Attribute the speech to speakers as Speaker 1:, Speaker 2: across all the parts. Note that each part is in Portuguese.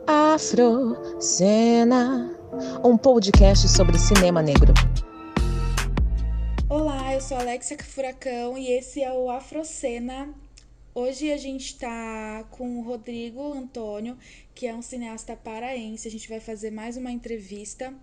Speaker 1: Afrocena, um podcast sobre cinema negro.
Speaker 2: Olá, eu sou Alexia Furacão e esse é o Afrocena. Hoje a gente está com o Rodrigo Antônio, que é um cineasta paraense. A gente vai fazer mais uma entrevista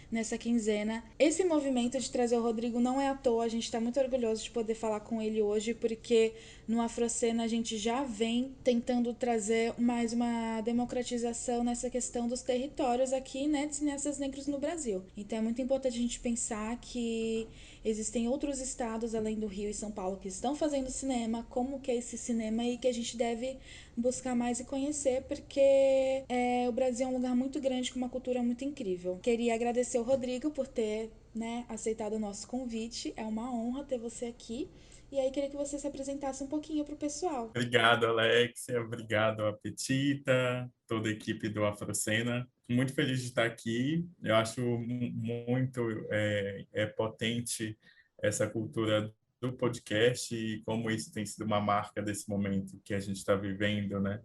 Speaker 2: nessa quinzena. Esse movimento de trazer o Rodrigo não é à toa, a gente está muito orgulhoso de poder falar com ele hoje, porque no Afrocena a gente já vem tentando trazer mais uma democratização nessa questão dos territórios aqui, né, de cineastas negros no Brasil. Então é muito importante a gente pensar que existem outros estados além do Rio e São Paulo que estão fazendo cinema, como que é esse cinema e que a gente deve buscar mais e conhecer, porque o Brasil é um lugar muito grande com uma cultura muito incrível. Queria agradecer o Rodrigo por ter, né, aceitado o nosso convite. É uma honra ter você aqui. E aí queria que você se apresentasse um pouquinho para o pessoal.
Speaker 3: Obrigado, Alexia. Obrigado, Apetita, toda a equipe do Afrocena. Muito feliz de estar aqui. Eu acho muito potente essa cultura do podcast e como isso tem sido uma marca desse momento que a gente está vivendo, né?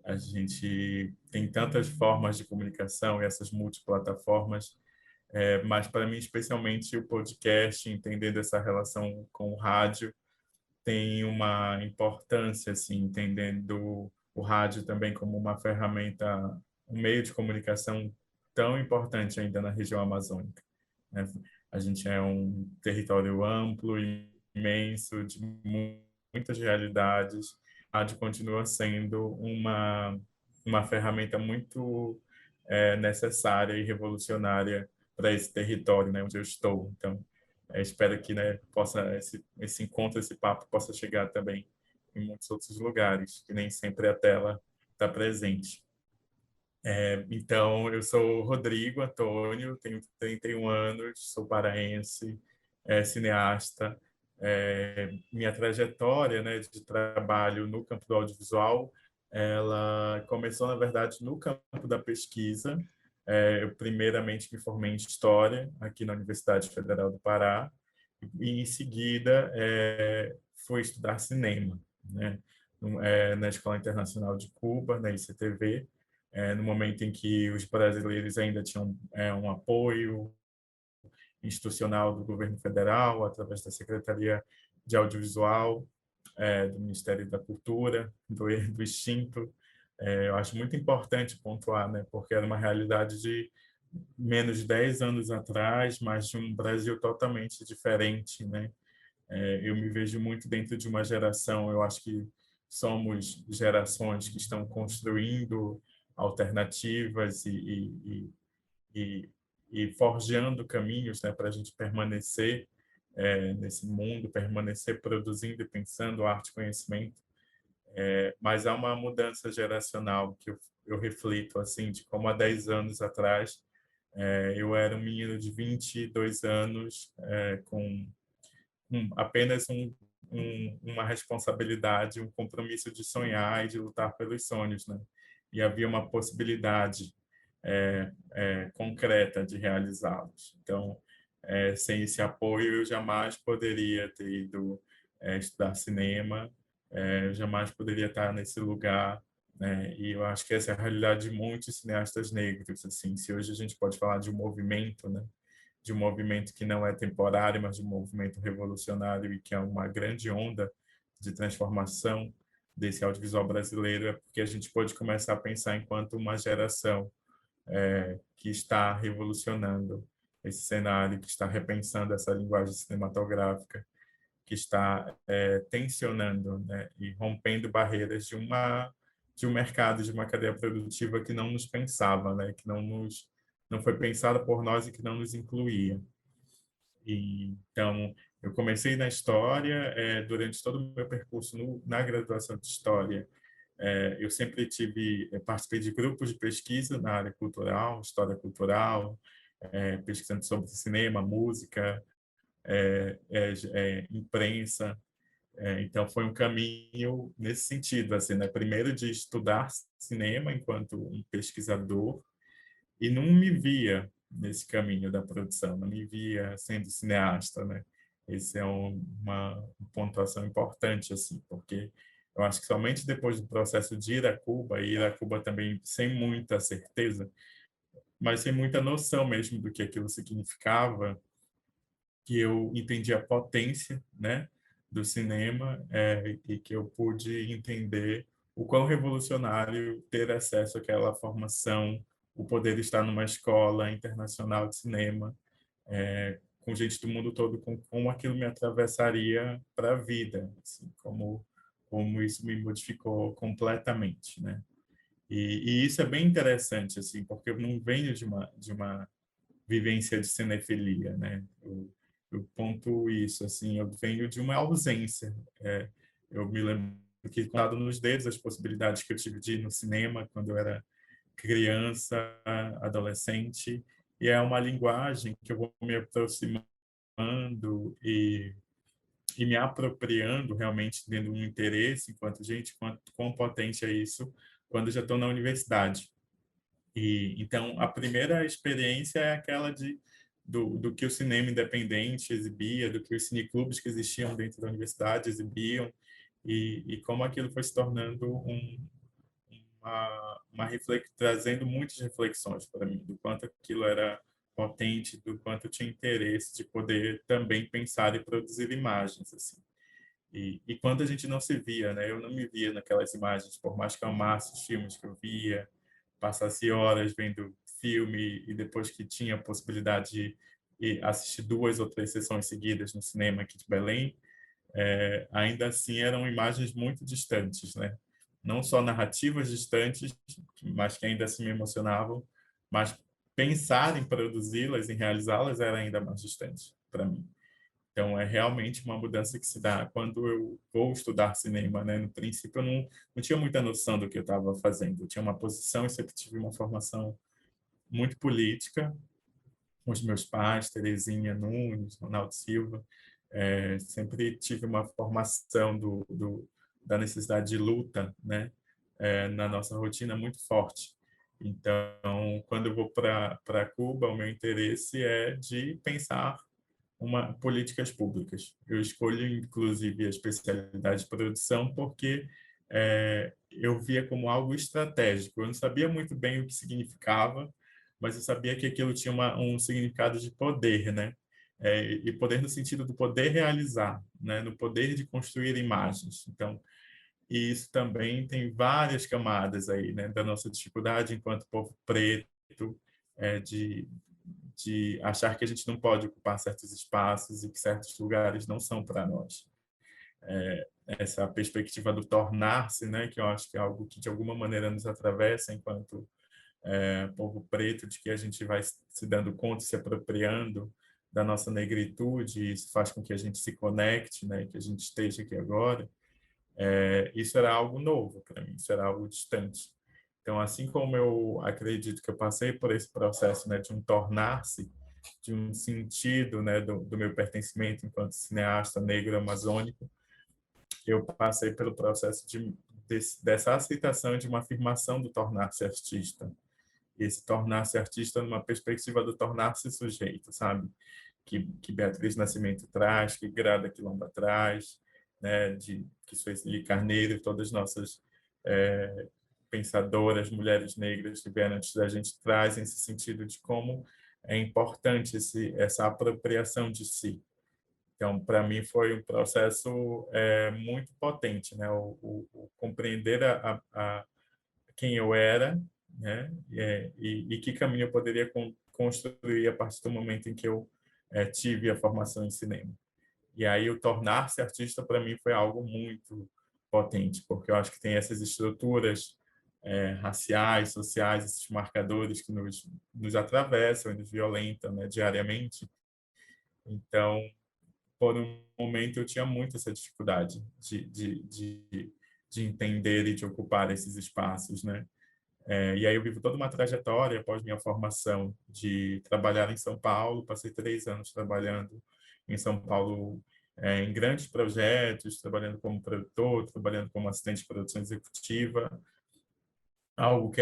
Speaker 3: A gente tem tantas formas de comunicação e essas multiplataformas, mas para mim, especialmente o podcast, entendendo essa relação com o rádio, tem uma importância, assim, entendendo o rádio também como uma ferramenta, um meio de comunicação tão importante ainda na região amazônica, né? A gente é um território amplo e imenso, de muitas realidades. A rádio continua sendo uma ferramenta muito necessária e revolucionária para esse território, né, onde eu estou. Então, espero que, né, possa esse encontro, esse papo possa chegar também em muitos outros lugares, que nem sempre a tela está presente. Então, eu sou Rodrigo Antônio, tenho 31 anos, sou paraense, cineasta. Minha trajetória, né, de trabalho no campo do audiovisual, ela começou, na verdade, no campo da pesquisa. Eu, primeiramente, me formei em História, aqui na Universidade Federal do Pará, e, em seguida, fui estudar cinema, né, na Escola Internacional de Cuba, na ICTV, no momento em que os brasileiros ainda tinham um apoio institucional do governo federal, através da Secretaria de Audiovisual, do Ministério da Cultura, do extinto. Eu acho muito importante pontuar, né, porque era uma realidade de menos de 10 anos atrás, mas de um Brasil totalmente diferente, né? Eu me vejo muito dentro de uma geração, eu acho que somos gerações que estão construindo alternativas e, e forjando caminhos, né, para a gente permanecer nesse mundo, permanecer produzindo e pensando arte e conhecimento. Mas há uma mudança geracional que eu reflito, assim, de como há 10 anos atrás eu era um menino de 22 anos com apenas uma responsabilidade, um compromisso de sonhar e de lutar pelos sonhos, né? E havia uma possibilidade concreta de realizá-los. Então, sem esse apoio, eu jamais poderia ter ido estudar cinema, eu jamais poderia estar nesse lugar, né? E eu acho que essa é a realidade de muitos cineastas negros. Assim, se hoje a gente pode falar de um movimento, né? De um movimento que não é temporário, mas de um movimento revolucionário e que é uma grande onda de transformação desse audiovisual brasileiro, é porque a gente pode começar a pensar enquanto uma geração que está revolucionando esse cenário, que está repensando essa linguagem cinematográfica, que está tensionando, né, e rompendo barreiras de um mercado, de uma cadeia produtiva que não nos pensava, né, que não foi pensada por nós e que não nos incluía. Então, eu comecei na história, durante todo o meu percurso na graduação de história, eu sempre participei de grupos de pesquisa na área cultural, história cultural, pesquisando sobre cinema, música, imprensa. Então, foi um caminho nesse sentido, assim, né? Primeiro de estudar cinema enquanto um pesquisador, e não me via nesse caminho da produção, não me via sendo cineasta, né? Esse é uma pontuação importante, assim, porque Eu acho que somente depois do processo de ir a Cuba, e ir a Cuba também sem muita certeza, mas sem muita noção mesmo do que aquilo significava, que eu entendi a potência, né, do cinema, e que eu pude entender o quão revolucionário ter acesso àquela formação, o poder estar numa escola internacional de cinema, com gente do mundo todo, com como aquilo me atravessaria para a vida, assim, como isso me modificou completamente, né? E isso é bem interessante, assim, porque eu não venho de uma vivência de cinefilia, né? Eu ponto isso, assim, eu venho de uma ausência. Eu me lembro que, contado nos dedos, as possibilidades que eu tive de ir no cinema quando eu era criança, adolescente, e é uma linguagem que eu vou me aproximando e me apropriando, realmente tendo um interesse enquanto gente, quão potente é isso quando eu já estou na universidade. E então a primeira experiência é aquela do que o cinema independente exibia, do que os cineclubes que existiam dentro da universidade exibiam, e como aquilo foi se tornando trazendo muitas reflexões para mim, do quanto aquilo era potente, do quanto eu tinha interesse de poder também pensar e produzir imagens, assim. E quando a gente não se via, né? Eu não me via naquelas imagens, por mais que eu amasse os filmes que eu via, passasse horas vendo filme, e depois que tinha a possibilidade de ir assistir 2 ou 3 sessões seguidas no cinema aqui de Belém, ainda assim eram imagens muito distantes, né? Não só narrativas distantes, mas que ainda assim me emocionavam, mas pensar em produzi-las, em realizá-las, era ainda mais distante para mim. Então, é realmente uma mudança que se dá quando eu vou estudar cinema, né? No princípio, eu não tinha muita noção do que eu estava fazendo. Eu tinha uma posição e sempre tive uma formação muito política, com os meus pais, Terezinha Nunes, Ronaldo Silva. Sempre tive uma formação da necessidade de luta, né? Na nossa rotina muito forte. Então, quando eu vou para Cuba, o meu interesse é de pensar políticas públicas. Eu escolho, inclusive, a especialidade de produção porque eu via como algo estratégico. Eu não sabia muito bem o que significava, mas eu sabia que aquilo tinha um significado de poder, né? E poder no sentido do poder realizar, né? No poder de construir imagens. Então, e isso também tem várias camadas aí, né? Da nossa dificuldade enquanto povo preto, de achar que a gente não pode ocupar certos espaços e que certos lugares não são para nós. Essa perspectiva do tornar-se, né, que eu acho que é algo que de alguma maneira nos atravessa enquanto povo preto, de que a gente vai se dando conta, se apropriando da nossa negritude, e isso faz com que a gente se conecte, né, que a gente esteja aqui agora. Isso era algo novo para mim, isso era algo distante. Então, assim como eu acredito que eu passei por esse processo, né, de um tornar-se, de um sentido, né, do meu pertencimento enquanto cineasta negro amazônico, eu passei pelo processo dessa aceitação de uma afirmação do tornar-se artista. E esse tornar-se artista numa perspectiva do tornar-se sujeito, sabe? Que Beatriz Nascimento traz, que Grada Quilomba traz, né? Que Sueli Carneiro e todas as nossas pensadoras, mulheres negras que vieram antes da gente, trazem esse sentido de como é importante essa apropriação de si. Então, para mim, foi um processo muito potente, né? O compreender quem eu era, né? E que caminho eu poderia construir a partir do momento em que eu tive a formação em cinema. E aí, o tornar-se artista, para mim, foi algo muito potente, porque eu acho que tem essas estruturas raciais, sociais, esses marcadores que nos atravessam e nos violentam, né, diariamente. Então, por um momento, eu tinha muito essa dificuldade de entender e de ocupar esses espaços, né? E aí eu vivo toda uma trajetória após minha formação de trabalhar em São Paulo. Passei 3 anos trabalhando em São Paulo em grandes projetos, trabalhando como produtor, trabalhando como assistente de produção executiva, algo que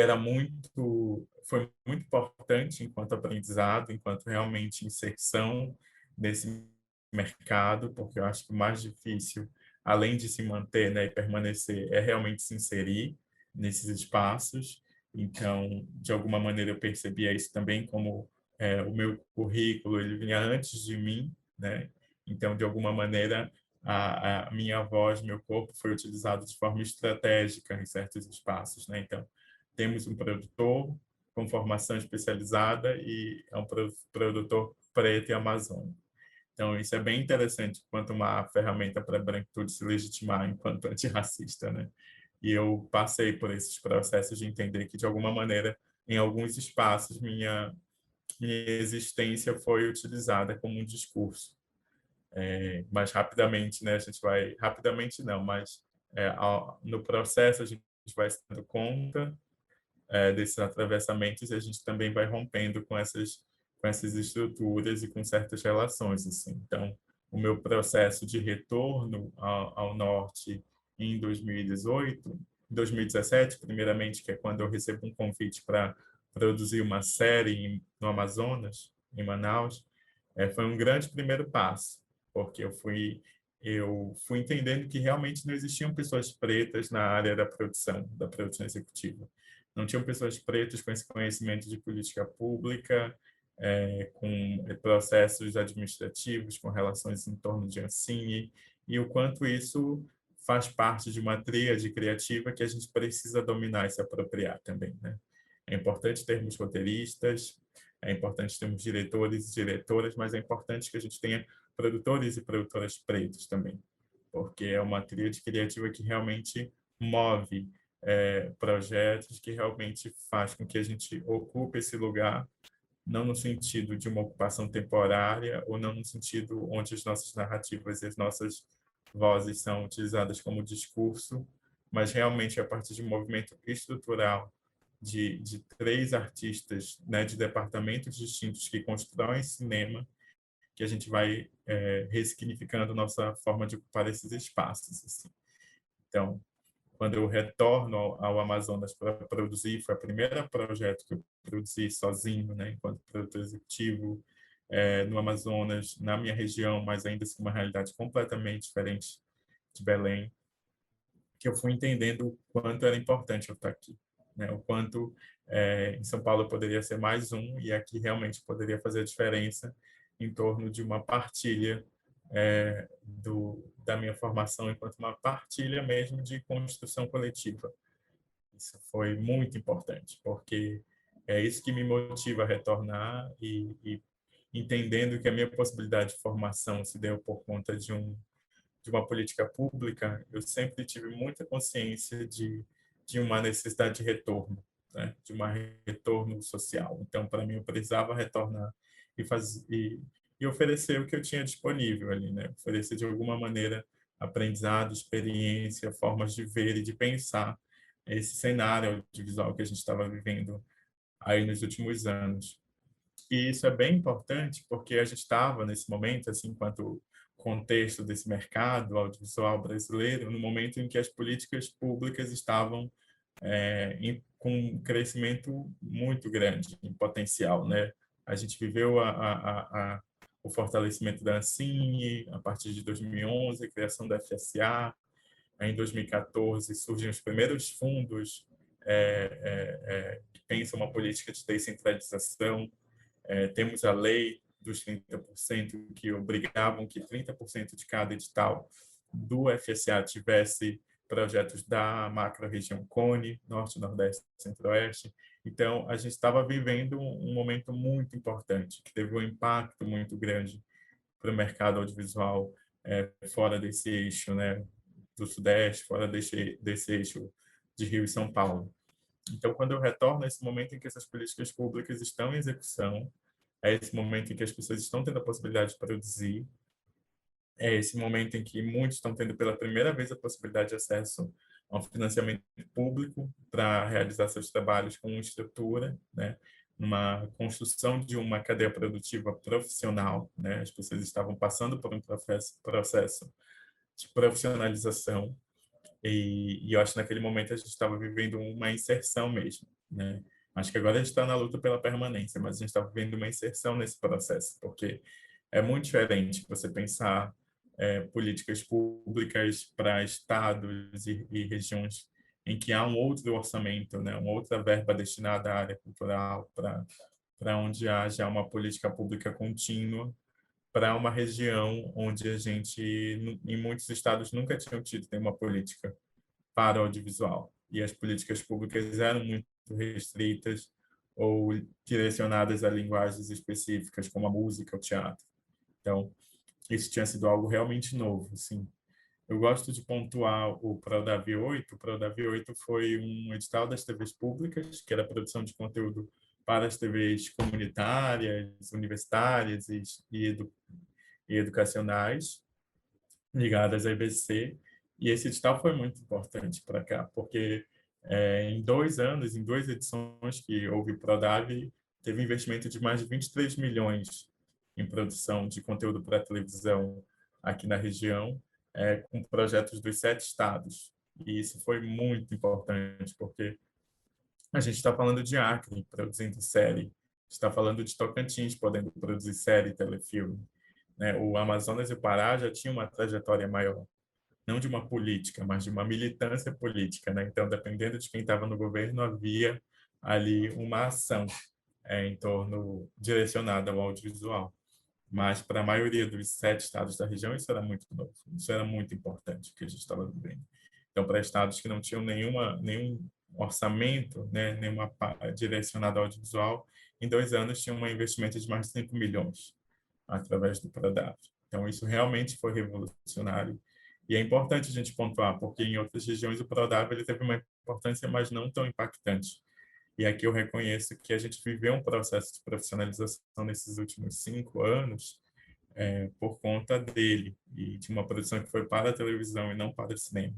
Speaker 3: foi muito importante enquanto aprendizado, enquanto realmente inserção nesse mercado, porque eu acho que o mais difícil além de se manter, né, e permanecer, é realmente se inserir nesses espaços. Então, de alguma maneira, eu percebia isso também como o meu currículo, ele vinha antes de mim, né? Então, de alguma maneira, a minha voz, meu corpo foi utilizado de forma estratégica em certos espaços, né? Então, temos um produtor com formação especializada e é um produtor preto e amazônico. Então, isso é bem interessante quanto uma ferramenta para a branquitude se legitimar enquanto antirracista, né? E eu passei por esses processos de entender que, de alguma maneira, em alguns espaços, minha existência foi utilizada como um discurso. Mas rapidamente, né, a gente vai... Rapidamente não, mas no processo a gente vai se dando conta desses atravessamentos e a gente também vai rompendo com essas estruturas e com certas relações, assim. Então, o meu processo de retorno ao norte em 2018, 2017, primeiramente, que é quando eu recebo um convite para produzir uma série no Amazonas, em Manaus, foi um grande primeiro passo, porque eu fui entendendo que realmente não existiam pessoas pretas na área da produção executiva. Não tinham pessoas pretas com esse conhecimento de política pública, com processos administrativos, com relações em torno de Ancine, e o quanto isso faz parte de uma tríade criativa que a gente precisa dominar e se apropriar também, né? É importante termos roteiristas, é importante termos diretores e diretoras, mas é importante que a gente tenha produtores e produtoras pretos também, porque é uma tríade criativa que realmente move projetos, que realmente faz com que a gente ocupe esse lugar, não no sentido de uma ocupação temporária ou não no sentido onde as nossas narrativas e as nossas vozes são utilizadas como discurso, mas realmente a partir de um movimento estrutural de três artistas, né, de departamentos distintos que constroem cinema, que a gente vai ressignificando nossa forma de ocupar esses espaços. Assim. Então, quando eu retorno ao Amazonas para produzir, foi o primeiro projeto que eu produzi sozinho, né, enquanto produtor executivo, no Amazonas, na minha região, mas ainda assim uma realidade completamente diferente de Belém, que eu fui entendendo o quanto era importante eu estar aqui, né, o quanto em São Paulo eu poderia ser mais um e aqui realmente poderia fazer a diferença em torno de uma partilha da minha formação enquanto uma partilha mesmo de construção coletiva. Isso foi muito importante, porque é isso que me motiva a retornar e entendendo que a minha possibilidade de formação se deu por conta de uma política pública, eu sempre tive muita consciência de uma necessidade de retorno, né? De um retorno social. Então, para mim, eu precisava retornar e oferecer o que eu tinha disponível ali, né? Oferecer, de alguma maneira, aprendizado, experiência, formas de ver e de pensar esse cenário audiovisual que a gente estava vivendo aí nos últimos anos. E isso é bem importante porque a gente estava nesse momento, assim, enquanto contexto desse mercado audiovisual brasileiro, no momento em que as políticas públicas estavam com um crescimento muito grande em potencial, né? A gente viveu o fortalecimento da Ancine a partir de 2011, a criação da FSA. Em 2014 surgem os primeiros fundos que pensam uma política de descentralização. Temos a lei dos 30%, que obrigavam que 30% de cada edital do FSA tivesse projetos da macro-região Cone, Norte, Nordeste, Centro-Oeste. Então, a gente estava vivendo um momento muito importante, que teve um impacto muito grande para o mercado audiovisual fora desse eixo, né, do Sudeste, fora desse eixo de Rio e São Paulo. Então, quando eu retorno a esse momento em que essas políticas públicas estão em execução, é esse momento em que as pessoas estão tendo a possibilidade de produzir, é esse momento em que muitos estão tendo pela primeira vez a possibilidade de acesso a um financiamento público para realizar seus trabalhos com estrutura, né? Uma construção de uma cadeia produtiva profissional, né? As pessoas estavam passando por um processo de profissionalização e eu acho que naquele momento a gente estava vivendo uma inserção mesmo, né? Acho que agora a gente está na luta pela permanência, mas a gente está vivendo uma inserção nesse processo, porque é muito diferente você pensar políticas públicas para estados e regiões em que há um outro orçamento, né, uma outra verba destinada à área cultural, para onde haja uma política pública contínua para uma região onde a gente, em muitos estados, nunca tinham tido uma política para o audiovisual. E as políticas públicas eram muito restritas ou direcionadas a linguagens específicas, como a música, o teatro. Então, isso tinha sido algo realmente novo, assim. Eu gosto de pontuar o Prodave 8. O Prodave 8 foi um edital das TVs públicas, que era a produção de conteúdo para as TVs comunitárias, universitárias e educacionais, ligadas à EBC. E esse edital foi muito importante para cá, porque em 2 anos, em 2 edições que houve o Prodave, teve investimento de mais de 23 milhões em produção de conteúdo para televisão aqui na região, com projetos dos 7 estados. E isso foi muito importante, porque a gente está falando de Acre produzindo série, está falando de Tocantins podendo produzir série e telefilme, né? O Amazonas e o Pará já tinham uma trajetória maior, não de uma política, mas de uma militância política, né? Então, dependendo de quem estava no governo, havia ali uma ação em torno direcionada ao audiovisual. Mas para a maioria dos 7 estados da região, isso era muito novo, isso era muito importante que a gente estava vivendo. Então, para estados que não tinham nenhum orçamento, né, nenhuma direcionada ao audiovisual, em 2 anos tinha um investimento de mais de 5 milhões através do Prodave. Então, isso realmente foi revolucionário. E é importante a gente pontuar, porque em outras regiões o Prodave ele teve uma importância, mas não tão impactante. E aqui eu reconheço que a gente viveu um processo de profissionalização nesses últimos 5 anos por conta dele e de uma produção que foi para a televisão e não para o cinema.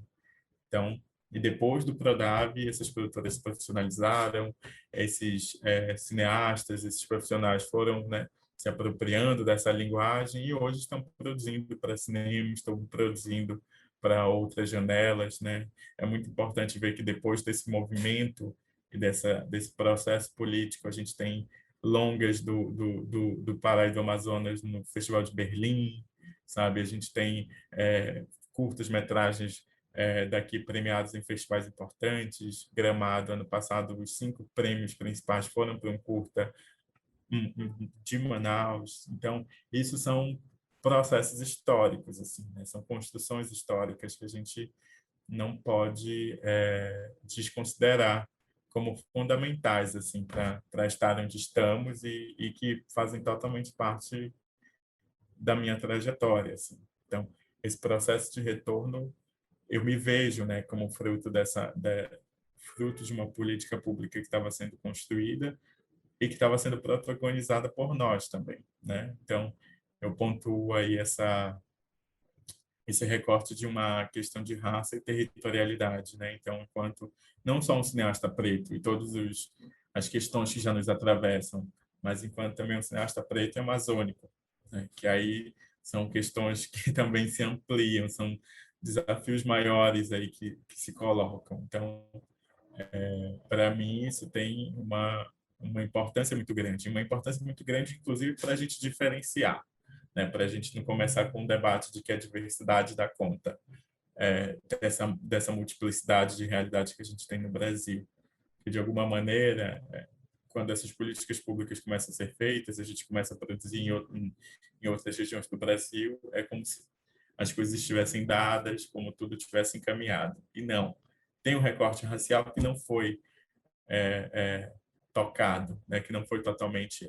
Speaker 3: Então, e depois do Prodave, essas produtoras se profissionalizaram, esses cineastas, esses profissionais foram, né, se apropriando dessa linguagem e hoje estão produzindo para cinema, estão produzindo para outras janelas, né? É muito importante ver que depois desse movimento e desse processo político, a gente tem longas do Pará e do Amazonas no Festival de Berlim, sabe? A gente tem curtas-metragens daqui premiados em festivais importantes. Gramado, ano passado, os 5 prêmios principais foram para um curta de Manaus. Então, isso são processos históricos, assim, né? São construções históricas que a gente não pode desconsiderar como fundamentais assim para estar onde estamos e que fazem totalmente parte da minha trajetória, assim. Então, esse processo de retorno eu me vejo, né, como fruto fruto de uma política pública que estava sendo construída e que estava sendo protagonizada por nós também, né? Então, eu pontuo aí esse recorte de uma questão de raça e territorialidade, né? Então, enquanto não só um cineasta preto e todas as questões que já nos atravessam, mas enquanto também um cineasta preto e amazônico, né? Que aí são questões que também se ampliam, são desafios maiores aí que se colocam. Então, para mim, isso tem uma importância muito grande, inclusive, para a gente diferenciar, né? Para a gente não começar com um debate de que a diversidade dá conta dessa multiplicidade de realidades que a gente tem no Brasil. Que, de alguma maneira, quando essas políticas públicas começam a ser feitas, a gente começa a produzir em outras regiões do Brasil, é como se as coisas estivessem dadas, como tudo tivesse encaminhado. E não. Tem um recorte racial que não foi tocado, né? Que não foi totalmente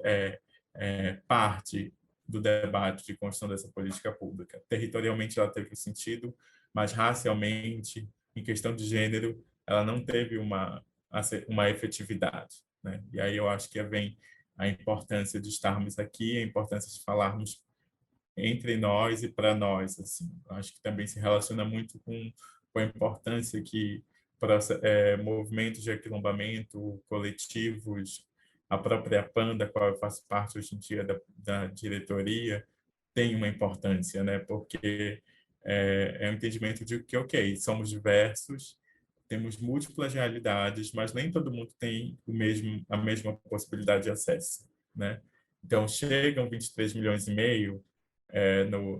Speaker 3: parte do debate de construção dessa política pública. Territorialmente ela teve sentido, mas racialmente, em questão de gênero, ela não teve uma efetividade, né? E aí eu acho que vem a importância de estarmos aqui, a importância de falarmos entre nós e para nós, assim. Eu acho que também se relaciona muito com a importância que movimentos de aquilombamento, coletivos, a própria PAN, da qual eu faço parte hoje em dia da diretoria, tem uma importância, né? Porque é um entendimento de que, ok, somos diversos, temos múltiplas realidades, mas nem todo mundo tem a mesma possibilidade de acesso, né? Então, chegam 23 milhões e meio,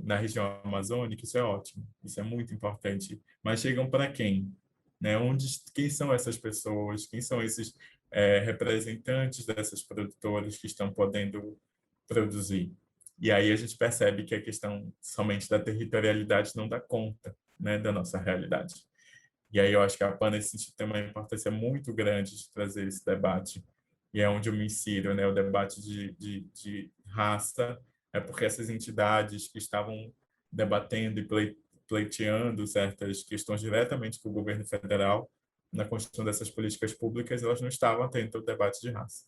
Speaker 3: na região amazônica, isso é ótimo, isso é muito importante. Mas chegam para quem? Né? Quem são essas pessoas? Quem são esses representantes dessas produtoras que estão podendo produzir? E aí a gente percebe que a questão somente da territorialidade não dá conta, né, da nossa realidade. E aí eu acho que a PAN, nesse sentido, tem uma importância muito grande de trazer esse debate. E é onde eu me insiro, né? O debate de raça, é porque essas entidades que estavam debatendo e pleiteando certas questões diretamente com o governo federal na construção dessas políticas públicas, elas não estavam atento ao debate de raça.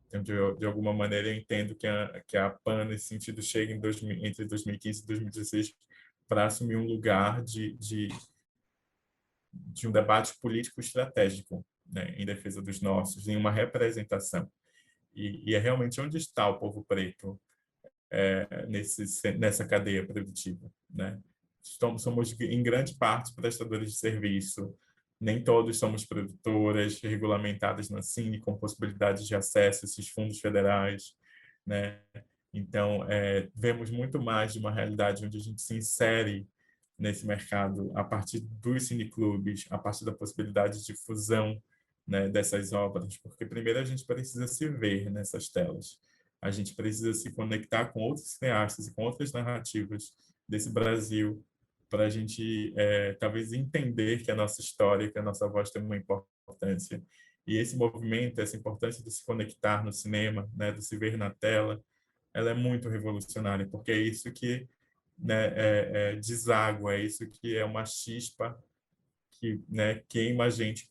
Speaker 3: Então, de alguma maneira, eu entendo que a PAN, nesse sentido, chega entre 2015 e 2016 para assumir um lugar de um debate político estratégico, né, em defesa dos nossos, em uma representação. E é realmente onde está o povo preto nessa cadeia produtiva, né? Somos, em grande parte, prestadores de serviço, nem todos somos produtoras regulamentadas na CIN, com possibilidades de acesso a esses fundos federais, né? Então, vemos muito mais de uma realidade onde a gente se insere nesse mercado a partir dos cineclubes, a partir da possibilidade de fusão, né, dessas obras, porque primeiro a gente precisa se ver nessas telas, a gente precisa se conectar com outros cineastas e com outras narrativas desse Brasil para a gente talvez entender que a nossa história, que a nossa voz tem uma importância. E esse movimento, essa importância de se conectar no cinema, né, de se ver na tela, ela é muito revolucionária, porque é isso que, né, deságua, é isso que é uma chispa que, né, queima a gente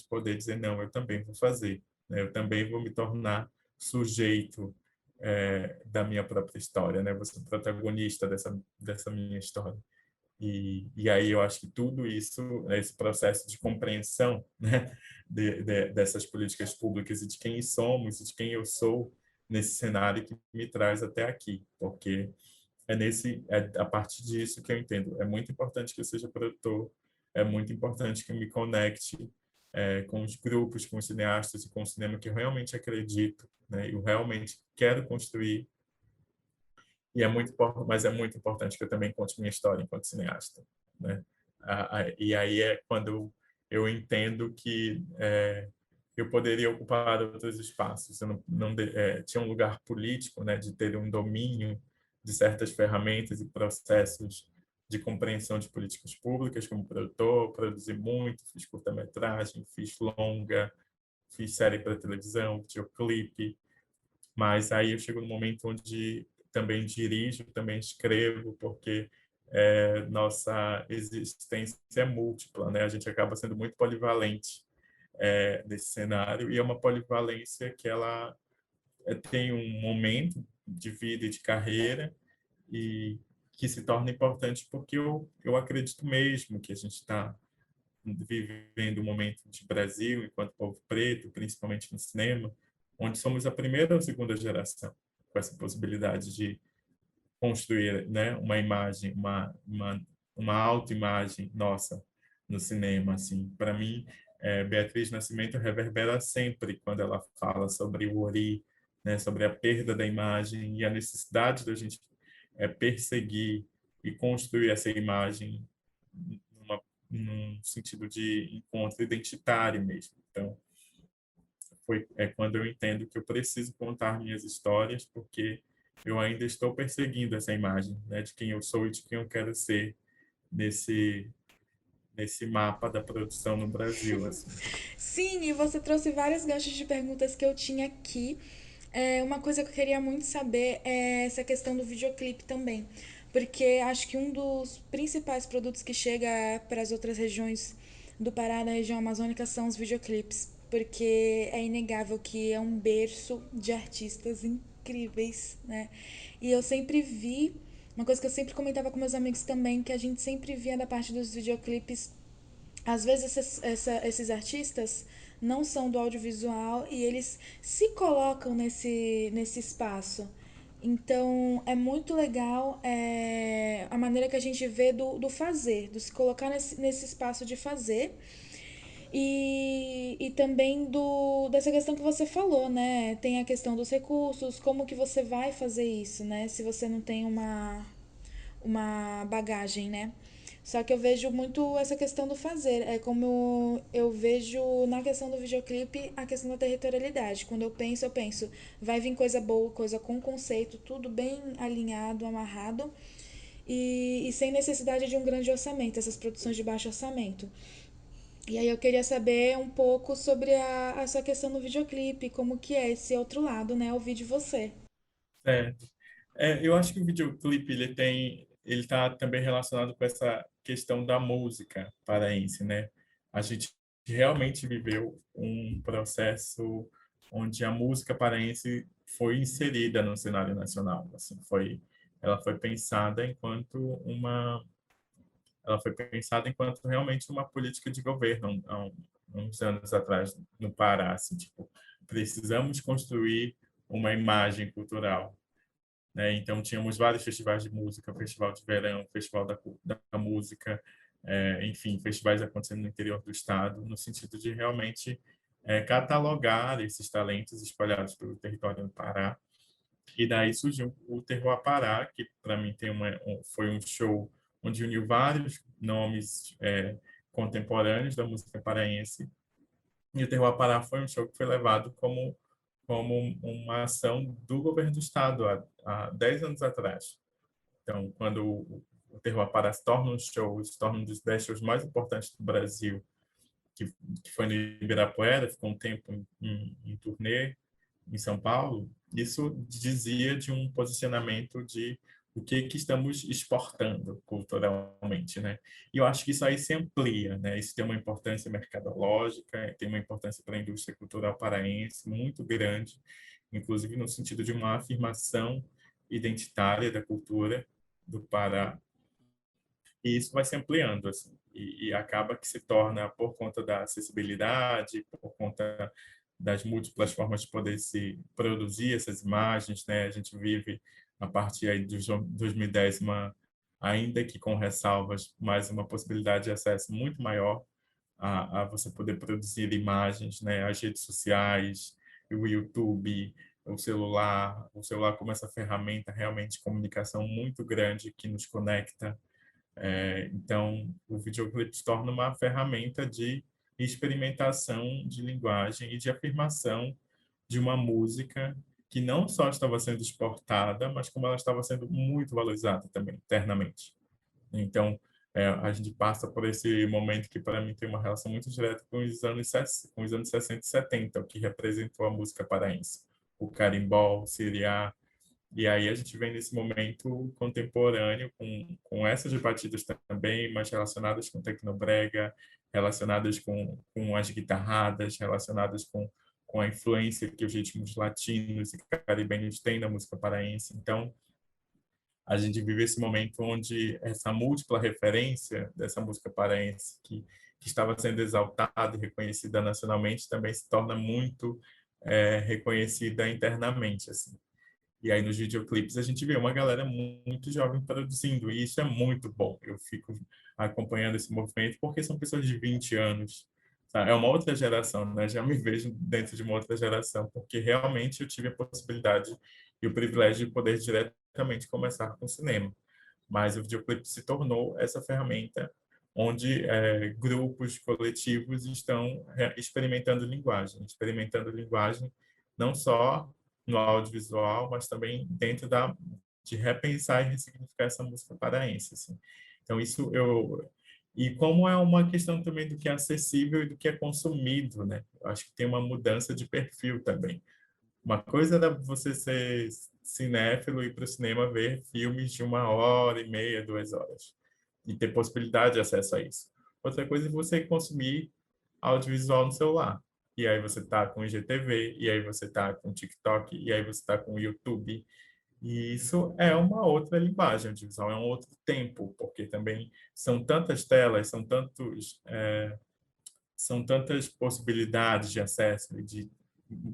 Speaker 3: poder dizer, não, eu também vou fazer, né, eu também vou me tornar sujeito da minha própria história, né, vou ser protagonista dessa minha história. E aí eu acho que tudo isso, esse processo de compreensão, né, dessas políticas públicas e de quem somos e de quem eu sou nesse cenário que me traz até aqui, porque a partir disso que eu entendo. É muito importante que eu seja produtor, é muito importante que eu me conecte com os grupos, com os cineastas e com o cinema que eu realmente acredito, né, eu realmente quero construir. Mas é muito importante que eu também conte minha história enquanto cineasta, né? E aí é quando eu entendo que eu poderia ocupar outros espaços. Eu tinha um lugar político, né, de ter um domínio de certas ferramentas e processos de compreensão de políticas públicas como produtor, produzi muito, fiz curta-metragem, fiz longa, fiz série para televisão, videoclipe, mas aí eu chego no momento onde também dirijo, também escrevo, porque nossa existência é múltipla, né? A gente acaba sendo muito polivalente nesse cenário, e é uma polivalência que ela tem um momento de vida e de carreira e que se torna importante porque eu acredito mesmo que a gente está vivendo um momento de Brasil, enquanto povo preto, principalmente no cinema, onde somos a primeira ou segunda geração com essa possibilidade de construir, né, uma imagem, uma autoimagem nossa no cinema. Assim, para mim, Beatriz Nascimento reverbera sempre quando ela fala sobre o Ori, né, sobre a perda da imagem e a necessidade da gente perseguir e construir essa imagem num sentido de encontro identitário mesmo. Então, quando eu entendo que eu preciso contar minhas histórias, porque eu ainda estou perseguindo essa imagem, né, de quem eu sou e de quem eu quero ser nesse mapa da produção no Brasil, assim.
Speaker 2: Sim, e você trouxe vários ganchos de perguntas que eu tinha aqui. Uma coisa que eu queria muito saber é essa questão do videoclipe também. Porque acho que um dos principais produtos que chega para as outras regiões do Pará, da região amazônica, são os videoclipes. Porque é inegável que é um berço de artistas incríveis, né? E eu sempre vi, uma coisa que eu sempre comentava com meus amigos também, que a gente sempre via da parte dos videoclipes, às vezes esses artistas não são do audiovisual e eles se colocam nesse espaço. Então é muito legal a maneira que a gente vê do fazer, do se colocar nesse espaço de fazer. E também dessa questão que você falou, né? Tem a questão dos recursos, como que você vai fazer isso, né? Se você não tem uma bagagem, né? Só que eu vejo muito essa questão do fazer. É como eu vejo na questão do videoclipe a questão da territorialidade. Quando eu penso, vai vir coisa boa, coisa com conceito, tudo bem alinhado, amarrado e sem necessidade de um grande orçamento, essas produções de baixo orçamento. E aí eu queria saber um pouco sobre a sua questão no videoclipe, como que é esse outro lado, né? Ouvir de você.
Speaker 3: Certo. Eu acho que o videoclipe ele está também relacionado com essa questão da música paraense, né? A gente realmente viveu um processo onde a música paraense foi inserida no cenário nacional, assim, ela foi pensada enquanto realmente uma política de governo uns anos atrás no Pará, assim, tipo, precisamos construir uma imagem cultural, né? Então tínhamos vários festivais de música, festival de verão, festival da música, enfim, festivais acontecendo no interior do estado, no sentido de realmente catalogar esses talentos espalhados pelo território do Pará. E daí surgiu o Terroir Pará, que para mim foi um show onde uniu vários nomes contemporâneos da música paraense. E o Terroir Pará foi um show que foi levado como uma ação do governo do estado há 10 anos atrás. Então, quando o Terroir Pará se torna um dos 10 shows mais importantes do Brasil, que, que foi no Ibirapuera, ficou um tempo em turnê em São Paulo, isso dizia de um posicionamento de o que estamos exportando culturalmente, né? E eu acho que isso aí se amplia, né? Isso tem uma importância mercadológica, tem uma importância para a indústria cultural paraense muito grande, inclusive no sentido de uma afirmação identitária da cultura do Pará. E isso vai se ampliando, assim, e acaba que se torna, por conta da acessibilidade, por conta das múltiplas formas de poder se produzir essas imagens, né? A gente vive, a partir aí de 2010, ainda que com ressalvas, mas uma possibilidade de acesso muito maior a você poder produzir imagens, né? As redes sociais, o YouTube, o celular como essa ferramenta realmente de comunicação muito grande que nos conecta. Então, o videoclipe se torna uma ferramenta de experimentação de linguagem e de afirmação de uma música que não só estava sendo exportada, mas como ela estava sendo muito valorizada também, internamente. Então, a gente passa por esse momento que, para mim, tem uma relação muito direta com os anos 60 e 70, o que representou a música paraense. O carimbó, o siriá, e aí a gente vem nesse momento contemporâneo com essas batidas também, mas relacionadas com tecnobrega, relacionadas com as guitarradas, relacionadas com a influência que os ritmos latinos e caribenhos têm na música paraense. Então, a gente vive esse momento onde essa múltipla referência dessa música paraense que estava sendo exaltada e reconhecida nacionalmente também se torna muito reconhecida internamente, assim. E aí nos videoclipes a gente vê uma galera muito jovem produzindo, e isso é muito bom. Eu fico acompanhando esse movimento porque são pessoas de 20 anos, sabe? É uma outra geração, né? Já me vejo dentro de uma outra geração, porque realmente eu tive a possibilidade e o privilégio de poder diretamente começar com cinema. Mas o videoclipe se tornou essa ferramenta onde grupos coletivos estão experimentando linguagem não só no audiovisual, mas também dentro de repensar e ressignificar essa música paraense, assim. Então e como é uma questão também do que é acessível e do que é consumido, né? Eu acho que tem uma mudança de perfil também. Uma coisa era você ser cinéfilo e ir para o cinema ver filmes de 1 hora e meia, 2 horas, e ter possibilidade de acesso a isso. Outra coisa é você consumir audiovisual no celular. E aí você tá com o IGTV, e aí você tá com o TikTok, e aí você tá com o YouTube. E isso é uma outra linguagem audiovisual, é um outro tempo, porque também são tantas telas, são tantas possibilidades de acesso e de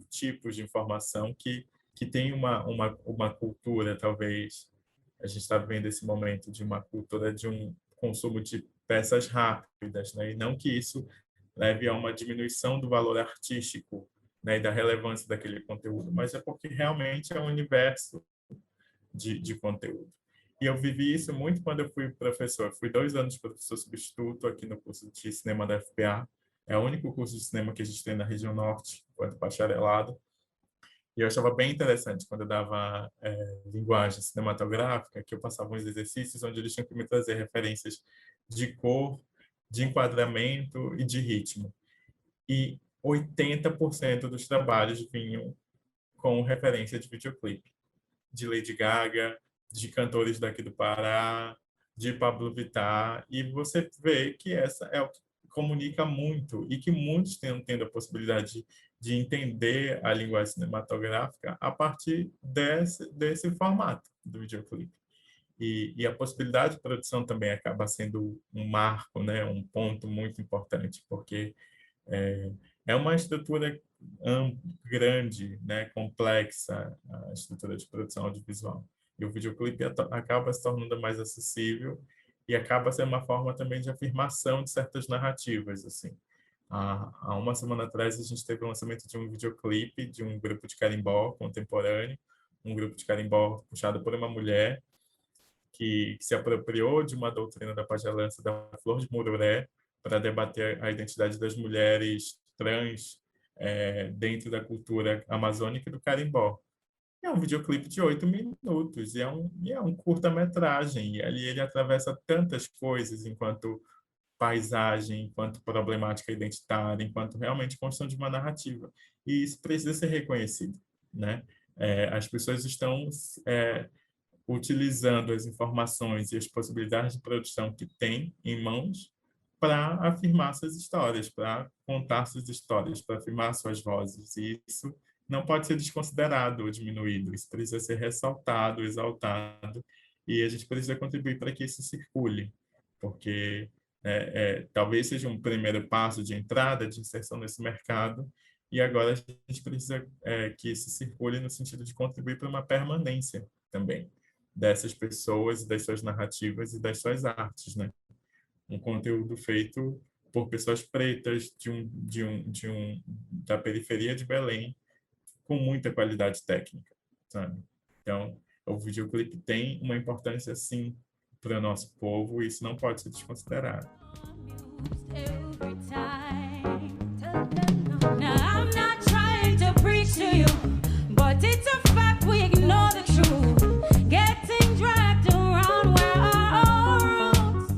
Speaker 3: tipos de informação que tem uma cultura, talvez, a gente está vivendo esse momento de uma cultura de um consumo de peças rápidas, né? E não que isso leve a uma diminuição do valor artístico, né, e da relevância daquele conteúdo, mas é porque realmente é um universo de conteúdo. E eu vivi isso muito quando eu fui professor. Fui 2 anos professor substituto aqui no curso de cinema da FPA. É o único curso de cinema que a gente tem na região norte, quanto bacharelado. E eu achava bem interessante quando eu dava linguagem cinematográfica, que eu passava uns exercícios onde eles tinham que me trazer referências de cor, de enquadramento e de ritmo. E 80% dos trabalhos vinham com referência de videoclipe, de Lady Gaga, de cantores daqui do Pará, de Pablo Vittar, e você vê que essa é o que comunica muito e que muitos estão tendo a possibilidade de entender a linguagem cinematográfica a partir desse formato do videoclipe. E a possibilidade de produção também acaba sendo um marco, né, um ponto muito importante, porque é, é uma estrutura grande, né, complexa, a estrutura de produção audiovisual. E o videoclipe acaba se tornando mais acessível e acaba sendo uma forma também de afirmação de certas narrativas, assim. Há uma semana atrás, a gente teve o lançamento de um videoclipe de um grupo de carimbó contemporâneo, um grupo de carimbó puxado por uma mulher que se apropriou de uma doutrina da pagelança da Flor de Mururé para debater a identidade das mulheres trans dentro da cultura amazônica do carimbó. É um videoclipe de 8 minutos e é um curta-metragem. E ali ele atravessa tantas coisas enquanto paisagem, enquanto problemática identitária, enquanto realmente construção de uma narrativa. E isso precisa ser reconhecido, né? As pessoas estão utilizando as informações e as possibilidades de produção que tem em mãos para afirmar suas histórias, para contar suas histórias, para afirmar suas vozes. E isso não pode ser desconsiderado ou diminuído, isso precisa ser ressaltado, exaltado, e a gente precisa contribuir para que isso circule, porque talvez seja um primeiro passo de entrada, de inserção nesse mercado, e agora a gente precisa que isso circule no sentido de contribuir para uma permanência também dessas pessoas, das suas narrativas e das suas artes, né? Um conteúdo feito por pessoas pretas da periferia de Belém, com muita qualidade técnica, sabe? Então, o videoclipe tem uma importância, sim, para o nosso povo, e isso não pode ser desconsiderado.
Speaker 4: Now, I'm not trying to preach to you, but it's a fact we ignore the truth. Getting dragged around where our roots.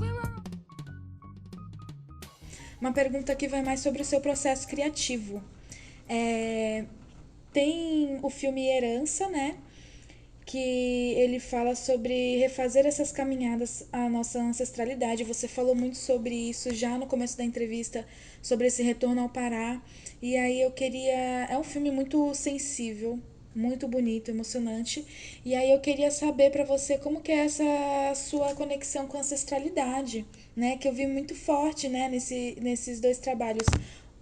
Speaker 2: Uma pergunta que vai mais sobre o seu processo criativo. Tem o filme Herança, né? Que ele fala sobre refazer essas caminhadas à nossa ancestralidade. Você falou muito sobre isso já no começo da entrevista, sobre esse retorno ao Pará. E aí eu queria... É um filme muito sensível, muito bonito, emocionante. E aí eu queria saber para você como que é essa sua conexão com a ancestralidade, né? Que eu vi muito forte, né, nesses dois trabalhos,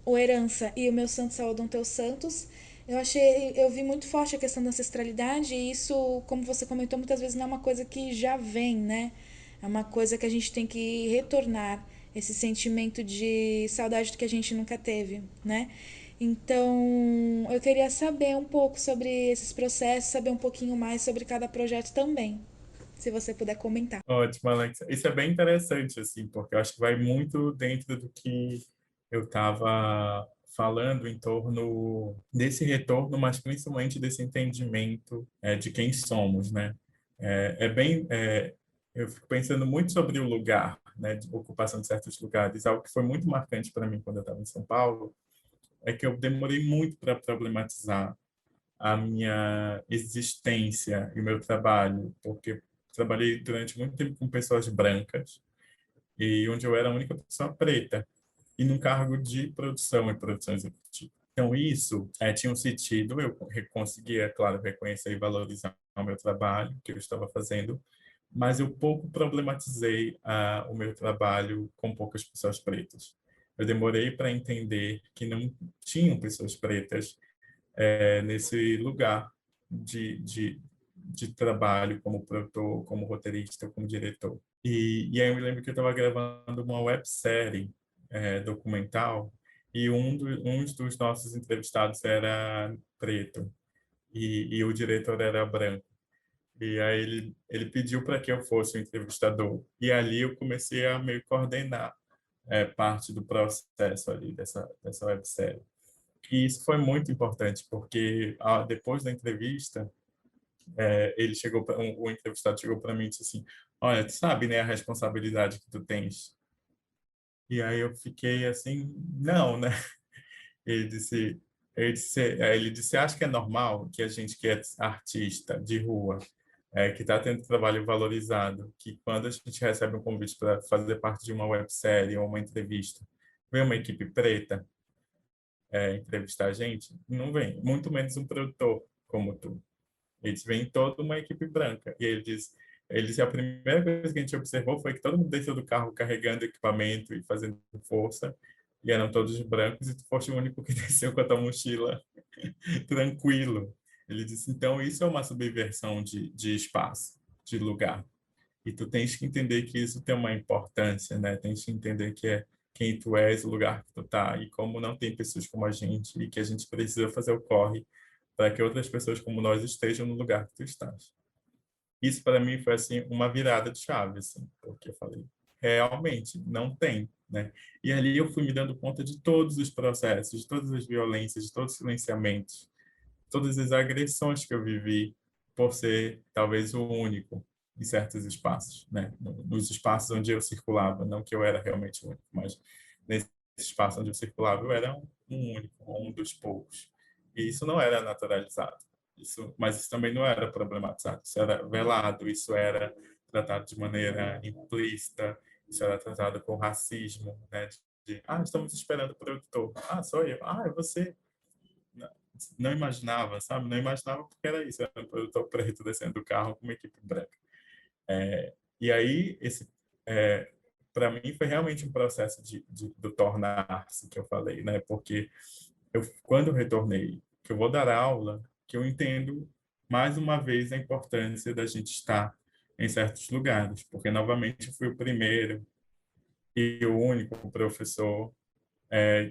Speaker 2: o Herança e o Meu Santo Saúdam Teus Santos. Eu vi muito forte a questão da ancestralidade, e isso, como você comentou, muitas vezes não é uma coisa que já vem, né? É uma coisa que a gente tem que retornar, esse sentimento de saudade do que a gente nunca teve, né? Então, eu queria saber um pouco sobre esses processos, saber um pouquinho mais sobre cada projeto também, se você puder comentar.
Speaker 3: Ótimo, Alex. Isso é bem interessante, assim, porque eu acho que vai muito dentro do que eu estava falando em torno desse retorno, mas principalmente desse entendimento de quem somos, né? Eu fico pensando muito sobre o lugar, né, de ocupação de certos lugares. Algo que foi muito marcante para mim quando eu estava em São Paulo é que eu demorei muito para problematizar a minha existência e o meu trabalho, porque trabalhei durante muito tempo com pessoas brancas e onde eu era a única pessoa preta e num cargo de produção e produção executiva. Então, isso tinha um sentido, eu conseguia, claro, reconhecer e valorizar o meu trabalho, que eu estava fazendo, mas eu pouco problematizei o meu trabalho com poucas pessoas pretas. Eu demorei para entender que não tinham pessoas pretas nesse lugar de trabalho como produtor, como roteirista, como diretor. E aí eu me lembro que eu estava gravando uma websérie documental e um dos nossos entrevistados era preto e o diretor era branco. E aí ele pediu para que eu fosse o entrevistador. E ali eu comecei a meio coordenar parte do processo ali dessa websérie. E isso foi muito importante, porque depois da entrevista, o entrevistado chegou para mim e disse assim: olha, tu sabe, né, a responsabilidade que tu tens? E aí eu fiquei assim, não, né? Ele disse, ele disse, acho que é normal que a gente que é artista de rua, que está tendo trabalho valorizado, que quando a gente recebe um convite para fazer parte de uma websérie ou uma entrevista, vem uma equipe preta entrevistar a gente, não vem, muito menos um produtor como tu. Eles vêm toda uma equipe branca. E ele disse, a primeira coisa que a gente observou foi que todo mundo desceu do carro carregando equipamento e fazendo força, e eram todos brancos, e tu foste o único que desceu com a tua mochila tranquilo. Ele disse, então isso é uma subversão de espaço, de lugar. E tu tens que entender que isso tem uma importância, né? Tens que entender que é quem tu és, o lugar que tu tá, e como não tem pessoas como a gente, e que a gente precisa fazer o corre para que outras pessoas como nós estejam no lugar que tu estás. Isso para mim foi assim uma virada de chave, assim, porque eu falei, realmente não tem, né? E ali eu fui me dando conta de todos os processos, de todas as violências, de todos os silenciamentos, todas as agressões que eu vivi por ser talvez o único em certos espaços, né? Nos espaços onde eu circulava, não que eu era realmente o único, mas nesse espaço onde eu circulava, eu era um único, um dos poucos. E isso não era naturalizado. Mas isso também não era problematizado. Isso era velado, isso era tratado de maneira implícita, isso era tratado com racismo, né? Estamos esperando o produtor. Sou eu. É você. Não imaginava, sabe? Não imaginava porque era isso. Era um produtor preto descendo do carro com uma equipe branca. E aí, para mim, foi realmente um processo do tornar-se que eu falei, né? Porque quando eu retornei, que eu vou dar aula, que eu entendo mais uma vez a importância da gente estar em certos lugares, porque novamente eu fui o primeiro e o único professor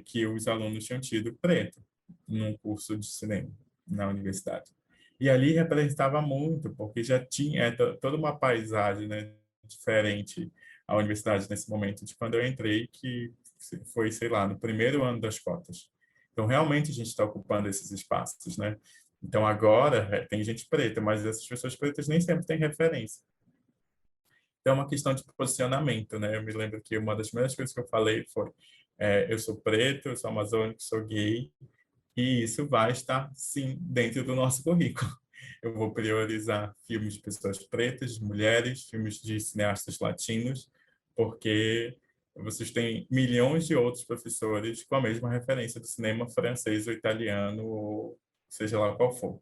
Speaker 3: que os alunos tinham tido preto num curso de cinema na universidade. E ali representava muito, porque já tinha toda uma paisagem, né, diferente à universidade nesse momento de quando eu entrei, que foi, sei lá, no primeiro ano das cotas. Então, realmente, a gente está ocupando esses espaços, né? Então, agora, tem gente preta, mas essas pessoas pretas nem sempre têm referência. Então, é uma questão de posicionamento, né? Eu me lembro que uma das primeiras coisas que eu falei foi eu sou preto, eu sou amazônico, sou gay, e isso vai estar, sim, dentro do nosso currículo. Eu vou priorizar filmes de pessoas pretas, de mulheres, filmes de cineastas latinos, porque vocês têm milhões de outros professores com a mesma referência do cinema francês ou italiano, ou seja lá qual for.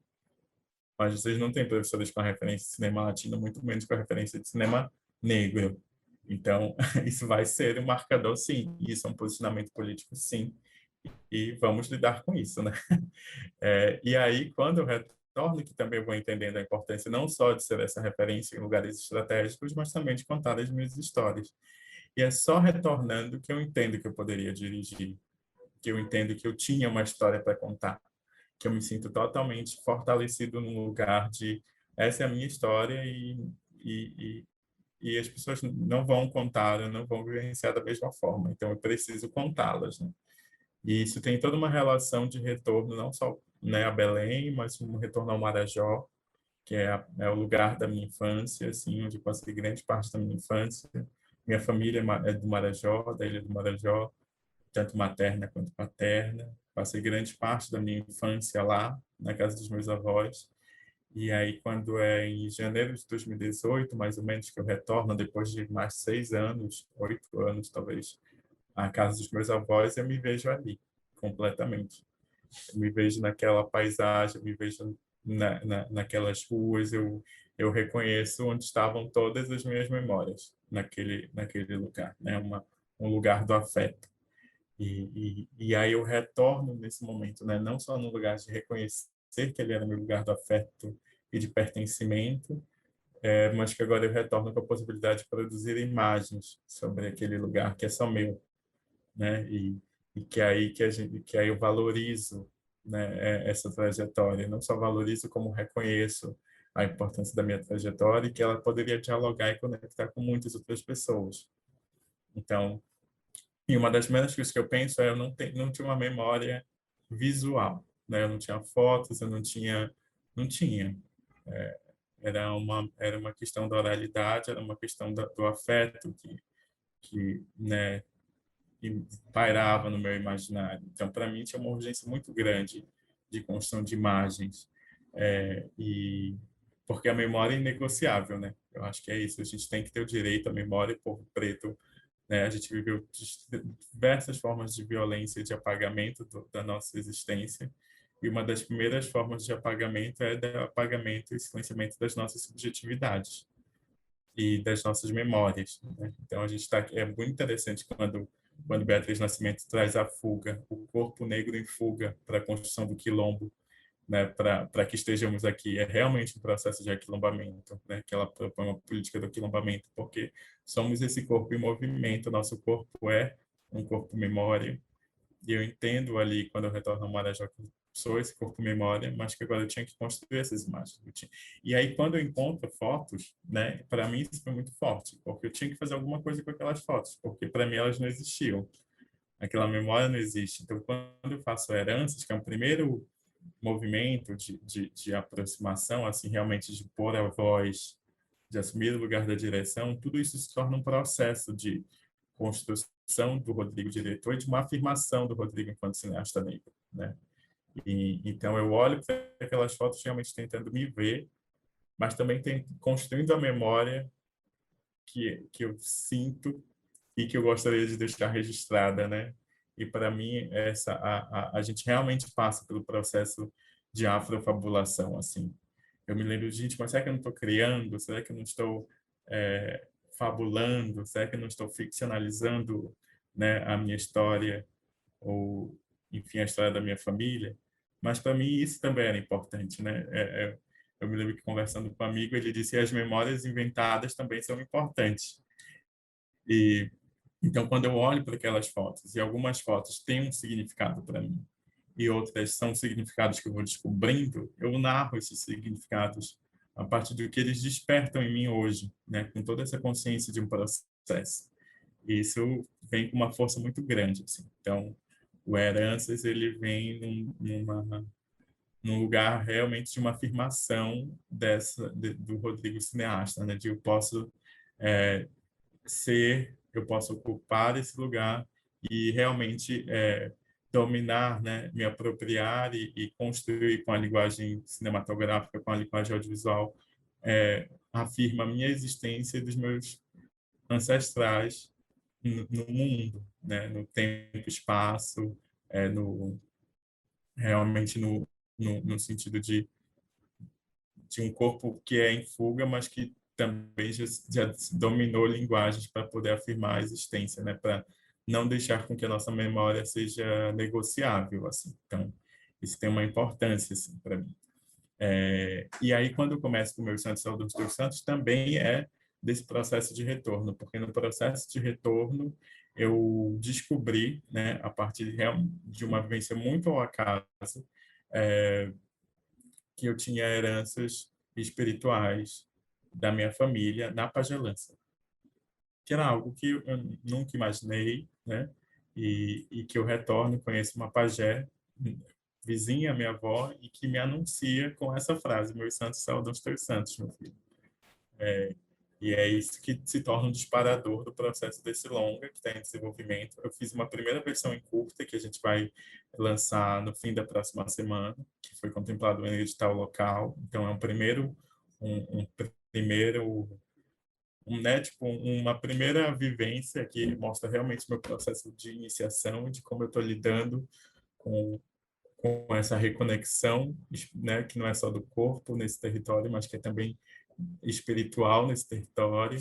Speaker 3: Mas vocês não têm professores com a referência de cinema latino, muito menos com a referência de cinema negro. Então, isso vai ser um marcador, sim. Isso é um posicionamento político, sim. E vamos lidar com isso, né? E aí, quando eu retorno, que também eu vou entendendo a importância não só de ser essa referência em lugares estratégicos, mas também de contar as minhas histórias. E é só retornando que eu entendo que eu poderia dirigir, que eu entendo que eu tinha uma história para contar, que eu me sinto totalmente fortalecido num lugar de essa é a minha história e as pessoas não vão contar, não vão vivenciar da mesma forma. Então, eu preciso contá-las, né? E isso tem toda uma relação de retorno, não só, né, a Belém, mas um retorno ao Marajó, que é o lugar da minha infância, assim, onde eu passei grande parte da minha infância. Minha família é do Marajó, da Ilha do Marajó, tanto materna quanto paterna. Passei grande parte da minha infância lá, na casa dos meus avós. E aí, quando é em janeiro de 2018, mais ou menos, que eu retorno, depois de mais 6 anos, 8 anos talvez, à casa dos meus avós, eu me vejo ali, completamente. Eu me vejo naquela paisagem, eu me vejo naquelas ruas, eu reconheço onde estavam todas as minhas memórias, naquele lugar, né? Um lugar do afeto. E aí eu retorno nesse momento, né? Não só no lugar de reconhecer que ele era meu lugar do afeto e de pertencimento, mas que agora eu retorno com a possibilidade de produzir imagens sobre aquele lugar que é só meu, né? E que aí eu valorizo, né, essa trajetória, não só valorizo como reconheço a importância da minha trajetória e que ela poderia dialogar e conectar com muitas outras pessoas. Então, e uma das primeiras coisas que eu penso é eu não tinha uma memória visual, né? Eu não tinha fotos, eu não tinha. Era uma questão da oralidade, era uma questão do afeto que, né, que pairava no meu imaginário. Então, para mim, tinha uma urgência muito grande de construção de imagens, e porque a memória é inegociável, né? Eu acho que é isso. A gente tem que ter o direito à memória. Povo preto, né? A gente viveu diversas formas de violência e de apagamento da nossa existência. E uma das primeiras formas de apagamento é o apagamento e silenciamento das nossas subjetividades e das nossas memórias, né? Então a gente está, é muito interessante quando Beatriz Nascimento traz a fuga, o corpo negro em fuga para a construção do quilombo, né? Para que estejamos aqui, é realmente um processo de aquilombamento, né? Que ela propõe uma política do aquilombamento, porque somos esse corpo em movimento, nosso corpo é um corpo memória. E eu entendo ali, quando eu retorno ao Marajó, que eu sou esse corpo-memória, mas que agora eu tinha que construir essas imagens. E aí, quando eu encontro fotos, né, para mim isso foi muito forte, porque eu tinha que fazer alguma coisa com aquelas fotos, porque para mim elas não existiam. Aquela memória não existe. Então, quando eu faço Heranças, que é um primeiro movimento de aproximação, assim, realmente de pôr a voz, de assumir o lugar da direção, tudo isso se torna um processo de construção do Rodrigo diretor e de uma afirmação do Rodrigo enquanto cineasta negro, né? E então eu olho para aquelas fotos realmente tentando me ver, mas também construindo a memória que eu sinto e que eu gostaria de deixar registrada, né? E para mim a gente realmente passa pelo processo de afrofabulação, assim. Eu me lembro, gente, mas será que eu não estou criando? Será que eu não estou fabulando? Será que eu não estou ficcionalizando, né, a minha história ou, enfim, a história da minha família? Mas para mim isso também era importante, né? Eu me lembro que conversando com um amigo, ele disse que as memórias inventadas também são importantes. E então, quando eu olho para aquelas fotos, e algumas fotos têm um significado para mim, e outras são significados que eu vou descobrindo, eu narro esses significados a partir do que eles despertam em mim hoje, né, com toda essa consciência de um processo. E isso vem com uma força muito grande, assim. Então, o Heranças, ele vem num lugar realmente de uma afirmação do Rodrigo cineasta, né, de eu posso eu posso ocupar esse lugar e realmente dominar, né, me apropriar e construir com a linguagem cinematográfica, com a linguagem audiovisual, afirma a minha existência e dos meus ancestrais no mundo, né, no tempo, espaço, realmente no sentido de um corpo que é em fuga, mas que também já dominou linguagens para poder afirmar a existência, né? Para não deixar com que a nossa memória seja negociável, assim. Então, isso tem uma importância, assim, para mim. E aí, quando eu começo com o meu Santos Saúde dos Teus Santos, também é desse processo de retorno, porque no processo de retorno eu descobri, né, a partir de uma vivência muito ao acaso, que eu tinha heranças espirituais da minha família na pagelança, que era algo que eu nunca imaginei, né? E que eu retorno, conheço uma pajé, vizinha, minha avó, e que me anuncia com essa frase: meus santos saúdam os teus santos, meu filho. E é isso que se torna um disparador do processo desse longa, que está em desenvolvimento. Eu fiz uma primeira versão em curta, que a gente vai lançar no fim da próxima semana, que foi contemplado em edital local. Então, é um primeiro, né, tipo, uma primeira vivência que mostra realmente meu processo de iniciação, de como eu estou lidando com essa reconexão, né, que não é só do corpo nesse território, mas que é também espiritual nesse território.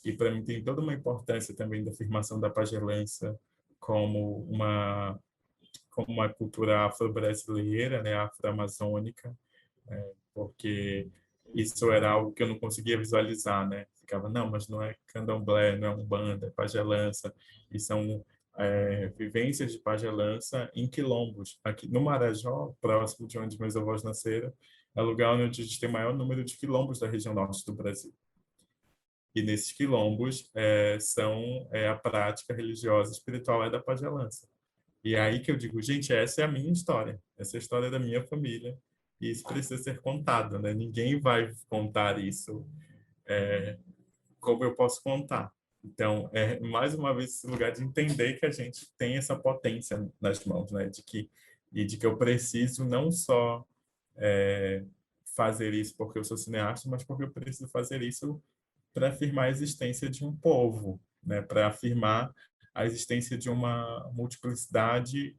Speaker 3: E para mim tem toda uma importância também da afirmação da pagelança como uma cultura afro-brasileira, né, afro-amazônica, porque isso era algo que eu não conseguia visualizar, né? Ficava, não, mas não é candomblé, não é umbanda, é pagelança, e são vivências de pagelança em quilombos. Aqui no Marajó, próximo de onde meus avós nasceram, é o lugar onde a gente tem o maior número de quilombos da região norte do Brasil. E nesses quilombos a prática religiosa e espiritual é da pagelança. E é aí que eu digo, gente, essa é a minha história, essa é a história da minha família, e isso precisa ser contado, né? Ninguém vai contar isso como eu posso contar. Então, mais uma vez esse lugar de entender que a gente tem essa potência nas mãos, né? De que eu preciso não só fazer isso porque eu sou cineasta, mas porque eu preciso fazer isso para afirmar a existência de um povo, né? Para afirmar a existência de uma multiplicidade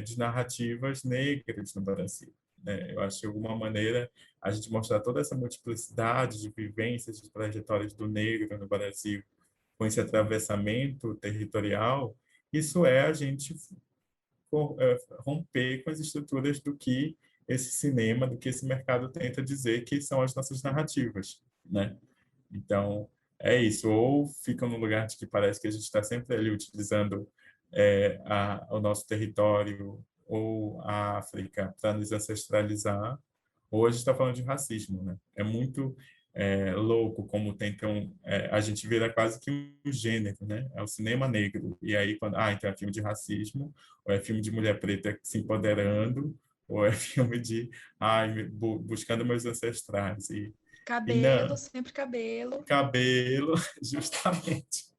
Speaker 3: de narrativas negras no Brasil, né? Eu acho que, de alguma maneira, a gente mostrar toda essa multiplicidade de vivências, de trajetórias do negro no Brasil, com esse atravessamento territorial, isso é a gente romper com as estruturas do que esse cinema, do que esse mercado tenta dizer que são as nossas narrativas, né? Então, é isso. Ou fica num lugar de que parece que a gente está sempre ali utilizando o nosso território ou a África para nos ancestralizar, ou a gente está falando de racismo, né? É muito louco como tentam... a gente vira quase que um gênero, né? É o cinema negro. E aí, então é filme de racismo, ou é filme de mulher preta se empoderando, ou é filme de buscando meus ancestrais. E
Speaker 2: Cabelo,
Speaker 3: não,
Speaker 2: sempre cabelo.
Speaker 3: cabelo, justamente.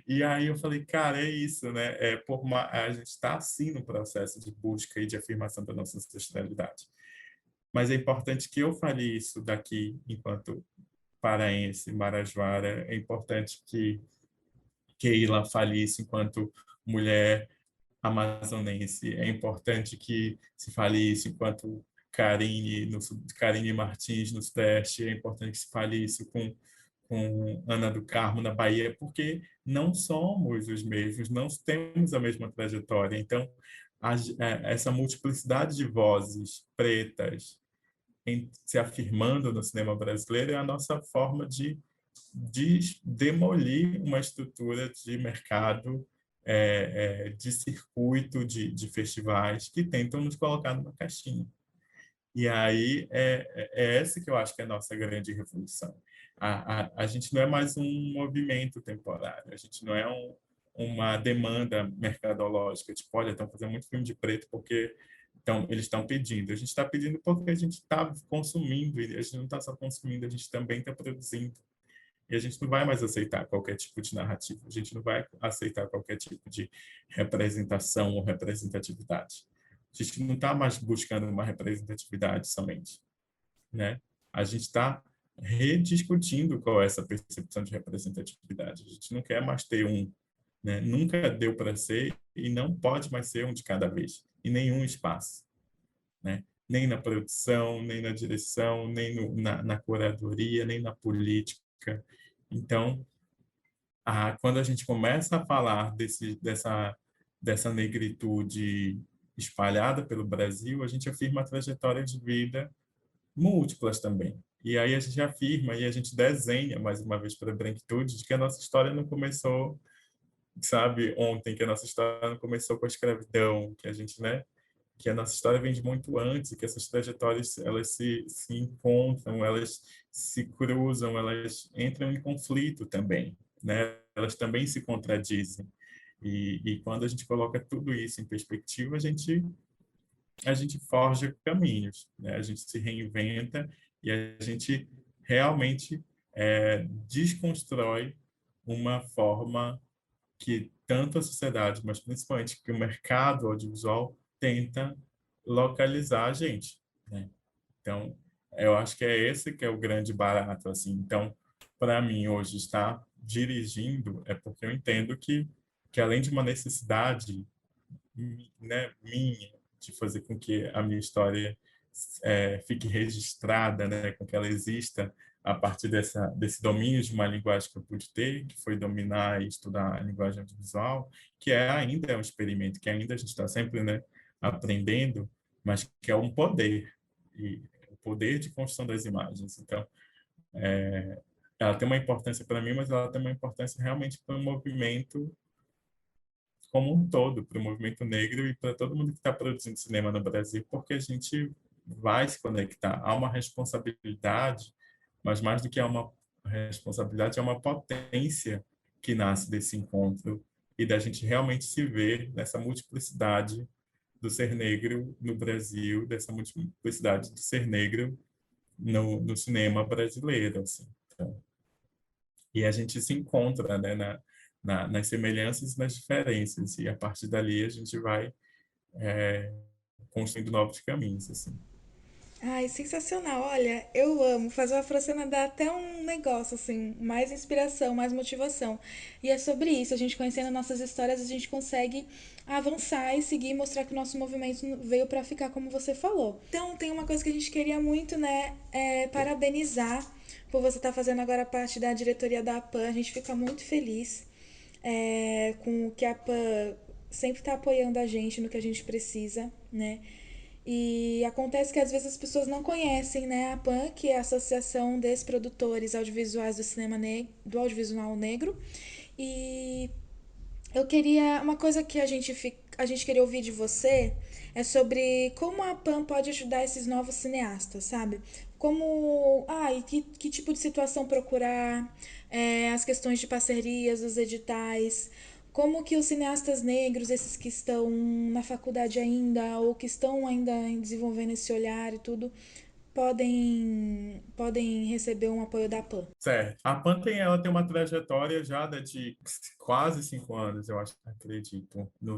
Speaker 3: E aí eu falei, cara, é isso, né? A gente está assim no processo de busca e de afirmação da nossa ancestralidade. Mas é importante que eu fale isso daqui, enquanto paraense, marajoara. É importante que Keila fale isso enquanto mulher amazonense. É importante que se fale isso enquanto Karine Martins no Sudeste. É importante que se fale isso com Ana do Carmo na Bahia, porque não somos os mesmos, não temos a mesma trajetória. Então, essa multiplicidade de vozes pretas se afirmando no cinema brasileiro é a nossa forma de demolir uma estrutura de mercado, de circuito de festivais que tentam nos colocar numa caixinha. E aí é essa que eu acho que é a nossa grande revolução. A gente não é mais um movimento temporário, a gente não é uma demanda mercadológica, tipo, olha, estão fazendo muito filme de preto porque eles estão pedindo. A gente está pedindo porque a gente está consumindo, e a gente não está só consumindo, a gente também está produzindo. E a gente não vai mais aceitar qualquer tipo de narrativa, a gente não vai aceitar qualquer tipo de representação ou representatividade. A gente não está mais buscando uma representatividade somente, né? A gente está rediscutindo qual é essa percepção de representatividade. A gente não quer mais ter um, né? Nunca deu para ser e não pode mais ser um de cada vez, em nenhum espaço, né? Nem na produção, nem na direção, nem na curadoria, nem na política. Então, quando a gente começa a falar dessa negritude espalhada pelo Brasil, a gente afirma a trajetória de vida múltiplas também. E aí a gente afirma e a gente desenha, mais uma vez, para a branquitude, de que a nossa história não começou, sabe, ontem, que a nossa história não começou com a escravidão, que a gente, né, que a nossa história vem de muito antes, e que essas trajetórias elas se encontram, elas se cruzam, elas entram em conflito também, né? Elas também se contradizem. E quando a gente coloca tudo isso em perspectiva, a gente forja caminhos, né? A gente se reinventa e a gente realmente desconstrói uma forma que tanto a sociedade, mas principalmente que o mercado audiovisual tenta localizar a gente, né? Então, eu acho que é esse que é o grande barato, assim. Então, para mim, hoje, estar dirigindo é porque eu entendo que além de uma necessidade, né, minha, de fazer com que a minha história fique registrada, né, com que ela exista a partir desse domínio de uma linguagem que eu pude ter, que foi dominar e estudar a linguagem audiovisual, que ainda é um experimento, que ainda a gente está sempre, né, aprendendo, mas que é um poder, e o poder de construção das imagens. Então, ela tem uma importância para mim, mas ela tem uma importância realmente para o movimento como um todo, para o movimento negro e para todo mundo que está produzindo cinema no Brasil, porque a gente vai se conectar. Há uma responsabilidade, mas mais do que uma responsabilidade, é uma potência que nasce desse encontro e da gente realmente se ver nessa multiplicidade do ser negro no Brasil, dessa multiplicidade do ser negro no cinema brasileiro, assim. Então, e a gente se encontra, né, nas semelhanças e nas diferenças, e a partir dali a gente vai construindo novos caminhos, assim.
Speaker 2: Ai, sensacional. Olha, eu amo. Fazer uma Afrocena dá até um negócio, assim, mais inspiração, mais motivação. E é sobre isso, a gente conhecendo nossas histórias, a gente consegue avançar e seguir e mostrar que o nosso movimento veio pra ficar, como você falou. Então, tem uma coisa que a gente queria muito, né, parabenizar por você estar fazendo agora parte da diretoria da APAN. A gente fica muito feliz com o que a APAN sempre está apoiando a gente no que a gente precisa, né? E acontece que às vezes as pessoas não conhecem, né, a PAN, que é a Associação dos Produtores Audiovisuais do Cinema do Audiovisual Negro. E eu queria. Uma coisa que a gente queria ouvir de você é sobre como a PAN pode ajudar esses novos cineastas, sabe? Como. Ah, e que tipo de situação procurar, as questões de parcerias, os editais. Como que os cineastas negros, esses que estão na faculdade ainda, ou que estão ainda desenvolvendo esse olhar e tudo, podem receber um apoio da PAN.
Speaker 3: Certo. A PAN ela tem uma trajetória já de quase 5 anos, eu acho, acredito, no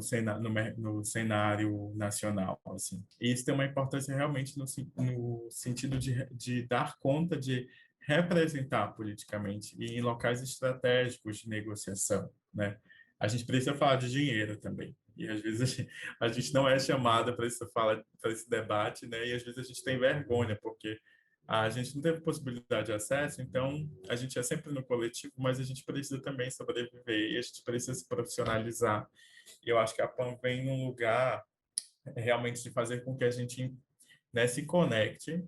Speaker 3: cenário nacional, assim. E isso tem uma importância realmente no sentido de dar conta de representar politicamente e em locais estratégicos de negociação, né? A gente precisa falar de dinheiro também. E às vezes a gente não é chamada para esse debate, né? E às vezes a gente tem vergonha, porque a gente não teve possibilidade de acesso, então a gente é sempre no coletivo, mas a gente precisa também sobreviver e a gente precisa se profissionalizar. E eu acho que a PAN vem num lugar realmente de fazer com que a gente, né, se conecte,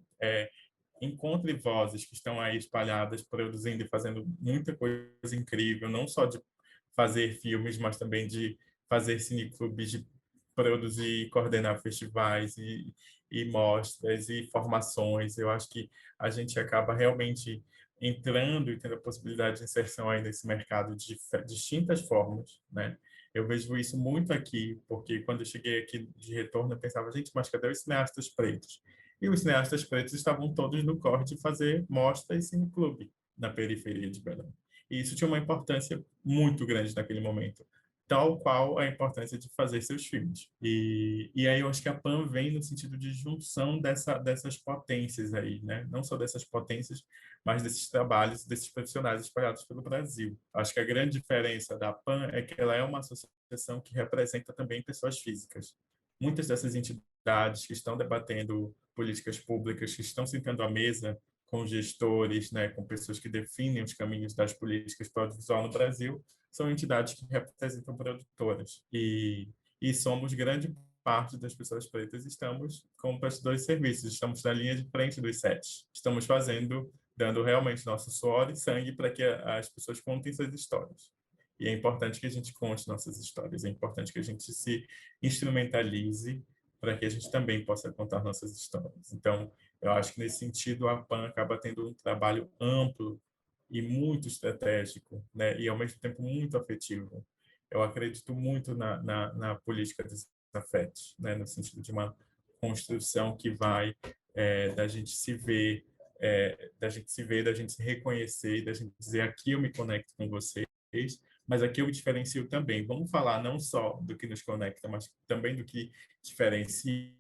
Speaker 3: encontre vozes que estão aí espalhadas, produzindo e fazendo muita coisa incrível, não só de fazer filmes, mas também de fazer cineclubes, de produzir e coordenar festivais e mostras e formações. Eu acho que a gente acaba realmente entrando e tendo a possibilidade de inserção aí nesse mercado de distintas formas, né? Eu vejo isso muito aqui, porque quando eu cheguei aqui de retorno, eu pensava, gente, mas cadê os cineastas pretos? E os cineastas pretos estavam todos no corre de fazer mostra e cineclube na periferia de Belém. E isso tinha uma importância muito grande naquele momento, tal qual a importância de fazer seus filmes. E aí eu acho que a PAN vem no sentido de junção dessas potências aí, né? Não só dessas potências, mas desses trabalhos, desses profissionais espalhados pelo Brasil. Acho que a grande diferença da PAN é que ela é uma associação que representa também pessoas físicas. Muitas dessas entidades que estão debatendo políticas públicas, que estão sentando à mesa com gestores, né, com pessoas que definem os caminhos das políticas para o audiovisual no Brasil, são entidades que representam produtoras. E somos grande parte das pessoas pretas, estamos como prestadores de serviços, estamos na linha de frente dos sets. Estamos dando realmente nosso suor e sangue para que as pessoas contem suas histórias. E é importante que a gente conte nossas histórias, é importante que a gente se instrumentalize para que a gente também possa contar nossas histórias. Então, eu acho que nesse sentido a PAN acaba tendo um trabalho amplo e muito estratégico, né? E ao mesmo tempo muito afetivo. Eu acredito muito na política dos afetos, né? No sentido de uma construção que vai da gente se ver, da gente se reconhecer, da gente dizer aqui eu me conecto com vocês, mas aqui eu me diferencio também. Vamos falar não só do que nos conecta, mas também do que diferencia,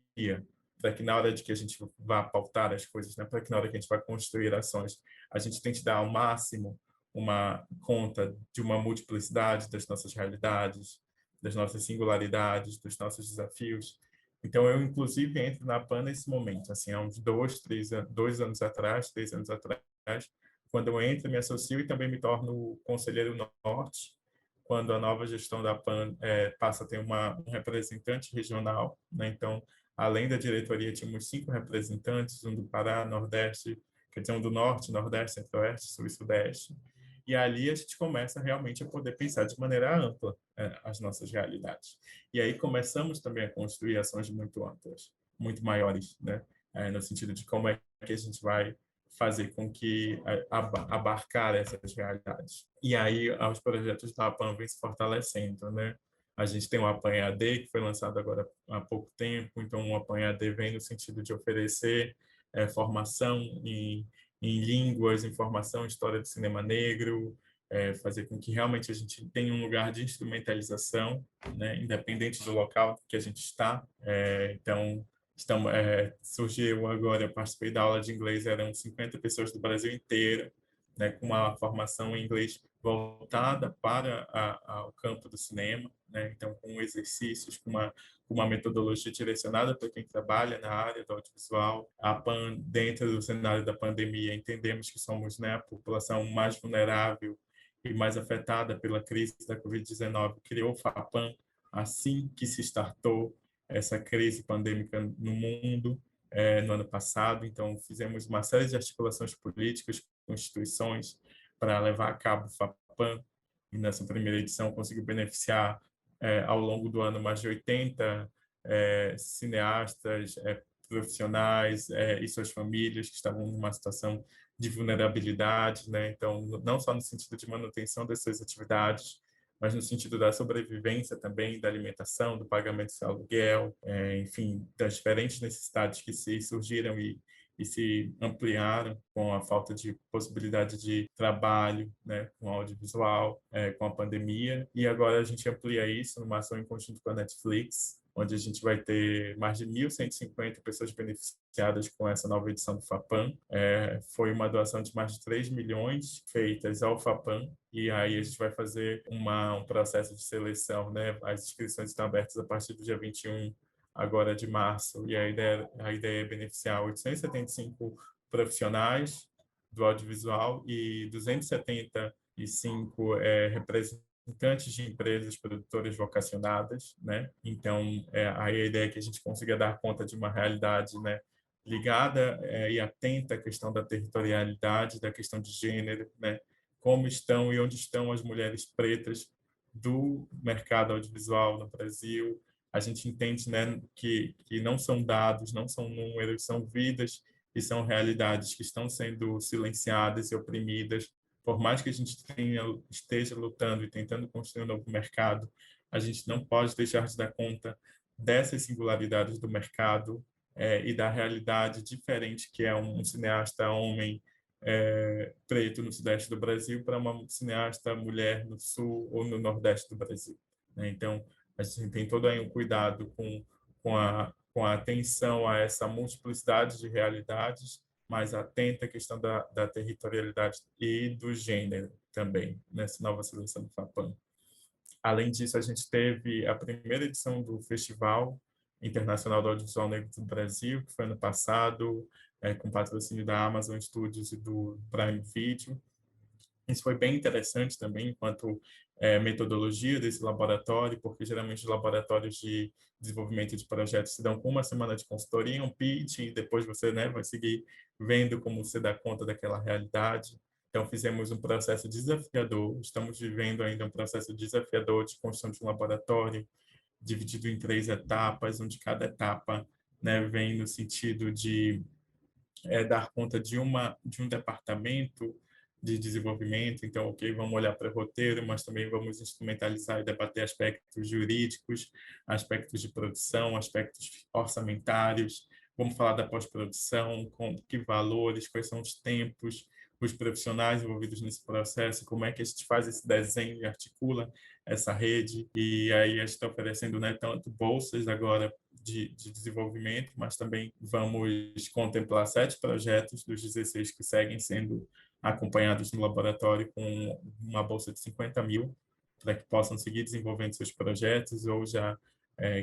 Speaker 3: para que na hora de que a gente vá pautar as coisas, né, para que na hora que a gente vai construir ações, a gente tente dar ao máximo uma conta de uma multiplicidade das nossas realidades, das nossas singularidades, dos nossos desafios. Então, eu, inclusive, entro na PAN nesse momento, assim, há uns 2 anos atrás, 3 anos atrás, quando eu entro, me associo e também me torno conselheiro norte, quando a nova gestão da PAN passa a ter um representante regional, né? Então, além da diretoria, tínhamos 5 representantes, um do Pará, Nordeste, quer dizer, um do Norte, Nordeste, Centro-Oeste, Sul e Sudeste. E ali a gente começa realmente a poder pensar de maneira ampla as nossas realidades. E aí começamos também a construir ações muito amplas, muito maiores, né? no sentido de como é que a gente vai fazer com que abarcar essas realidades. E aí os projetos da APAN vêm se fortalecendo, né? A gente tem o APAN EAD, que foi lançado agora há pouco tempo, então o APAN EAD vem no sentido de oferecer formação em línguas, em formação em história do cinema negro, fazer com que realmente a gente tenha um lugar de instrumentalização, né, independente do local que a gente está. Então, surgiu agora, eu participei da aula de inglês, eram 50 pessoas do Brasil inteiro, né, com uma formação em inglês voltada para o campo do cinema, né, então com exercícios, com uma metodologia direcionada para quem trabalha na área do audiovisual. Dentro do cenário da pandemia, entendemos que somos, né, a população mais vulnerável e mais afetada pela crise da Covid-19, criou o FAPAM assim que se startou essa crise pandêmica no mundo, no ano passado. Então, fizemos uma série de articulações políticas com instituições para levar a cabo o FAPAM, e nessa primeira edição conseguiu beneficiar, ao longo do ano, mais de 80 cineastas, profissionais e suas famílias que estavam numa situação de vulnerabilidade, né? Então, não só no sentido de manutenção dessas atividades, mas no sentido da sobrevivência também, da alimentação, do pagamento do seu aluguel, enfim, das diferentes necessidades que se surgiram e se ampliaram com a falta de possibilidade de trabalho, né, com audiovisual, com a pandemia. E agora a gente amplia isso numa ação em conjunto com a Netflix, onde a gente vai ter mais de 1.150 pessoas beneficiadas com essa nova edição do FAPAM. Foi uma doação de mais de 3 milhões feitas ao FAPAM, e aí a gente vai fazer um processo de seleção, né? As inscrições estão abertas a partir do dia 21 agora de março, e a ideia é beneficiar 875 profissionais do audiovisual e 275 representantes de empresas produtoras vocacionadas, né? Então, aí a ideia é que a gente consiga dar conta de uma realidade, né, ligada e atenta à questão da territorialidade, da questão de gênero, né? Como estão e onde estão as mulheres pretas do mercado audiovisual no Brasil. A gente entende, né, que não são dados, não são números, são vidas e são realidades que estão sendo silenciadas e oprimidas. Por mais que a gente esteja lutando e tentando construir um novo mercado, a gente não pode deixar de dar conta dessas singularidades do mercado e da realidade diferente que é um cineasta homem preto no sudeste do Brasil para uma cineasta mulher no sul ou no nordeste do Brasil, né? Então, a gente tem todo aí um cuidado com a atenção a essa multiplicidade de realidades, mas atenta à questão da territorialidade e do gênero também, nessa nova seleção do FAPAM. Além disso, a gente teve a primeira edição do Festival Internacional do Audiovisual Negro do Brasil, que foi ano passado, com patrocínio da Amazon Studios e do Prime Video. Isso foi bem interessante também, enquanto metodologia desse laboratório, porque geralmente os laboratórios de desenvolvimento de projetos se dão com uma semana de consultoria, um pitch, e depois você, né, vai seguir vendo como você dá conta daquela realidade. Então, fizemos um processo desafiador, estamos vivendo ainda um processo desafiador de construção de um laboratório, dividido em 3 etapas, onde cada etapa, né, vem no sentido de dar conta de um departamento de desenvolvimento. Então, ok, vamos olhar para o roteiro, mas também vamos instrumentalizar e debater aspectos jurídicos, aspectos de produção, aspectos orçamentários. Vamos falar da pós-produção, com que valores, quais são os tempos, os profissionais envolvidos nesse processo, como é que a gente faz esse desenho e articula essa rede. E aí a gente está oferecendo, né, tanto bolsas agora de desenvolvimento, mas também vamos contemplar 7 projetos dos 16 que seguem sendo acompanhados no laboratório com uma bolsa de 50 mil, para que possam seguir desenvolvendo seus projetos ou já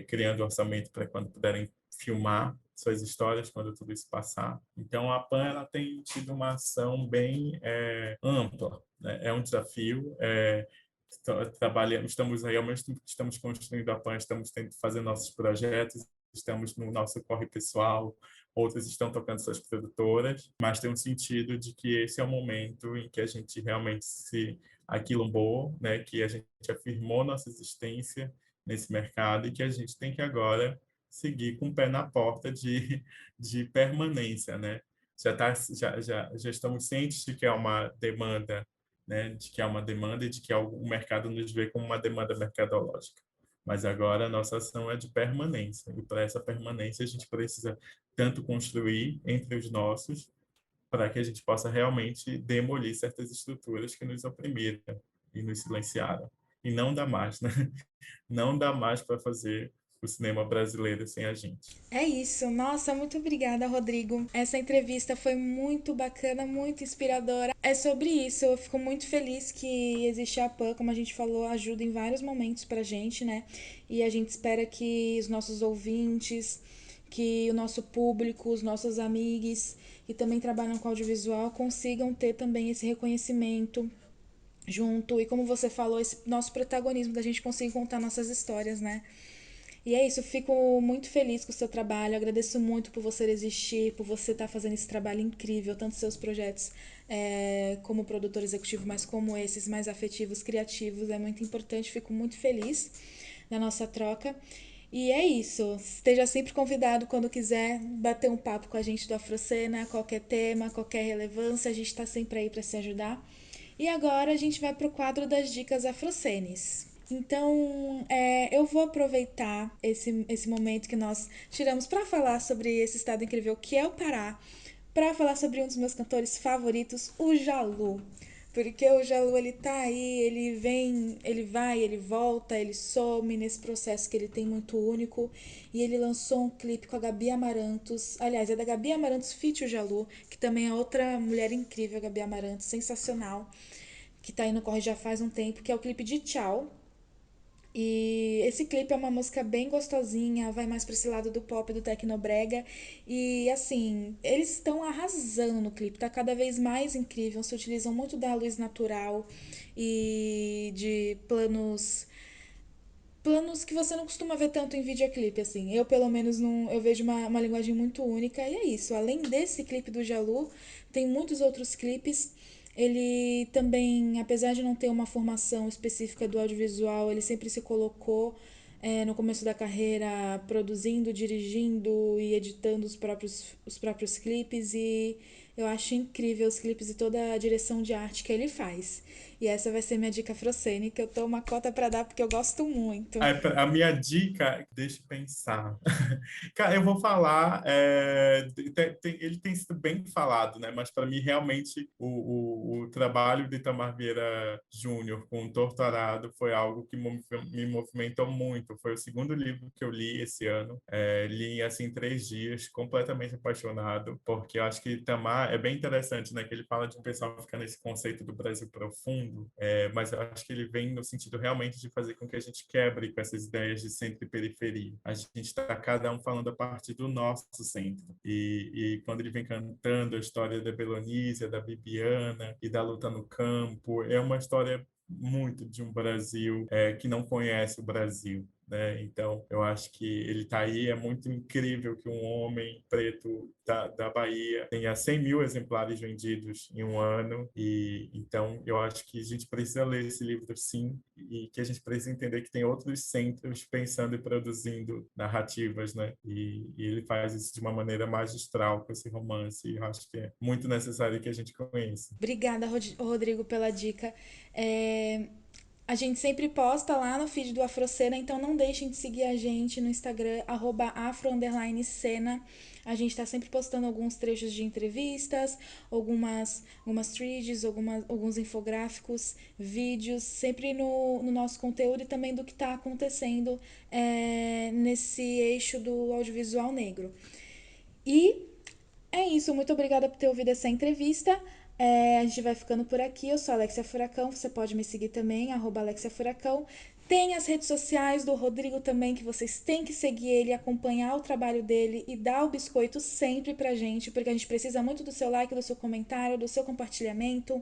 Speaker 3: criando orçamento para quando puderem filmar suas histórias, quando tudo isso passar. Então, a PAN ela tem tido uma ação bem ampla, né? É um desafio. Estamos aí, ao mesmo tempo que estamos construindo a PAN, estamos fazendo nossos projetos, estamos no nosso corre pessoal, outras estão tocando suas produtoras, mas tem um sentido de que esse é o momento em que a gente realmente se aquilombou, né, que a gente afirmou nossa existência nesse mercado e que a gente tem que agora seguir com o pé na porta de permanência, né? Já estamos cientes de que é uma demanda, né? De que é uma demanda e de que o mercado nos vê como uma demanda mercadológica. Mas agora a nossa ação é de permanência. E para essa permanência a gente precisa tanto construir entre os nossos, para que a gente possa realmente demolir certas estruturas que nos oprimiram e nos silenciaram. E não dá mais, né? Não dá mais para fazer o cinema brasileiro sem a gente.
Speaker 2: É isso. Nossa, muito obrigada, Rodrigo. Essa entrevista foi muito bacana, muito inspiradora. É sobre isso. Eu fico muito feliz que existe a PAN, como a gente falou, ajuda em vários momentos pra gente, né? E a gente espera que os nossos ouvintes, que o nosso público, os nossos amigos que também trabalham com audiovisual consigam ter também esse reconhecimento junto. E como você falou, esse nosso protagonismo da gente conseguir contar nossas histórias, né? E é isso, eu fico muito feliz com o seu trabalho, agradeço muito por você existir, por você estar fazendo esse trabalho incrível, tanto seus projetos como produtor executivo, mas como esses mais afetivos, criativos, é muito importante, fico muito feliz na nossa troca. E é isso, esteja sempre convidado quando quiser bater um papo com a gente do Afrocena, qualquer tema, qualquer relevância, a gente está sempre aí para se ajudar. E agora a gente vai para o quadro das dicas afrocenes. Então, eu vou aproveitar esse momento que nós tiramos para falar sobre esse estado incrível que é o Pará, para falar sobre um dos meus cantores favoritos, o Jalu. Porque o Jalu, ele tá aí, ele vem, ele vai, ele volta, ele some nesse processo que ele tem muito único. E ele lançou um clipe com a Gabi Amarantos. Aliás, é da Gabi Amarantos feat. O Jalu, que também é outra mulher incrível, a Gabi Amarantos, sensacional, que tá aí no corre já faz um tempo, que é o clipe de Tchau. E esse clipe é uma música bem gostosinha, vai mais pra esse lado do pop, do tecnobrega. E assim, eles estão arrasando no clipe, tá cada vez mais incrível. Se utilizam muito da luz natural e de planos que você não costuma ver tanto em videoclipe, assim. Eu, pelo menos, não, eu vejo uma linguagem muito única. E é isso. Além desse clipe do Jalu, tem muitos outros clipes. Ele também, apesar de não ter uma formação específica do audiovisual, ele sempre se colocou no começo da carreira produzindo, dirigindo e editando os próprios clipes. E eu acho incrível os clipes e toda a direção de arte que ele faz. E essa vai ser minha dica Frocene, que eu tô uma cota pra dar porque eu gosto muito.
Speaker 3: A minha dica, deixa eu pensar. Cara, eu vou falar, ele tem sido bem falado, né? Mas para mim, realmente, o trabalho de Itamar Vieira Júnior com o Torturado foi algo que me movimentou muito. Foi o segundo livro que eu li esse ano. Li, assim, em 3 dias, completamente apaixonado, porque eu acho que Itamar é bem interessante, né? Que ele fala de um pessoal ficar nesse conceito do Brasil profundo, mas eu acho que ele vem no sentido realmente de fazer com que a gente quebre com essas ideias de centro e periferia. A gente está cada um falando a partir do nosso centro. E quando ele vem cantando a história da Belonísia, da Bibiana e da luta no campo, é uma história muito de um Brasil que não conhece o Brasil. Né? Então, eu acho que ele está aí. É muito incrível que um homem preto da Bahia tenha 100 mil exemplares vendidos em um ano. E então, eu acho que a gente precisa ler esse livro, sim, e que a gente precisa entender que tem outros centros pensando e produzindo narrativas, né? E ele faz isso de uma maneira magistral com esse romance. E eu acho que é muito necessário que a gente conheça.
Speaker 2: Obrigada, Rodrigo, pela dica. A gente sempre posta lá no feed do Afrocena, então não deixem de seguir a gente no Instagram, @afro_cena. A gente tá sempre postando alguns trechos de entrevistas, algumas threads, alguns infográficos, vídeos, sempre no nosso conteúdo e também do que tá acontecendo nesse eixo do audiovisual negro. E é isso, muito obrigada por ter ouvido essa entrevista. A gente vai ficando por aqui. Eu sou a Alexia Furacão, você pode me seguir também, @Alexia Furacão. Tem as redes sociais do Rodrigo também, que vocês têm que seguir ele, acompanhar o trabalho dele e dar o biscoito sempre pra gente, porque a gente precisa muito do seu like, do seu comentário, do seu compartilhamento,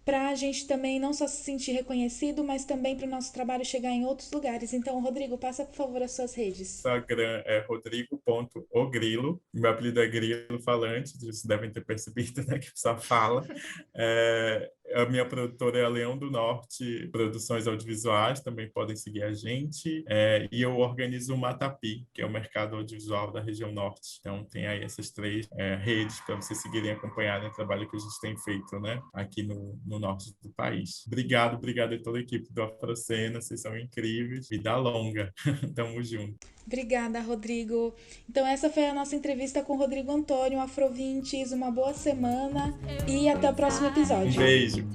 Speaker 2: pra gente também não só se sentir reconhecido, mas também para o nosso trabalho chegar em outros lugares. Então, Rodrigo, passa por favor as suas redes.
Speaker 3: Instagram é rodrigo.ogrilo. Meu apelido é Grilo Falante, vocês devem ter percebido, né, que só fala. A minha produtora é a Leão do Norte Produções Audiovisuais, também podem seguir a gente. E eu organizo o Matapi, que é o mercado audiovisual da região norte. Então, tem aí essas 3 redes para vocês seguirem e acompanharem o trabalho que a gente tem feito, né, aqui no norte do país. Obrigado a toda a equipe do Afrocena, vocês são incríveis. Vida longa. Tamo junto.
Speaker 2: Obrigada, Rodrigo. Então, essa foi a nossa entrevista com o Rodrigo Antônio, Afrovintes. Uma boa semana e até o próximo episódio.
Speaker 3: Um beijo.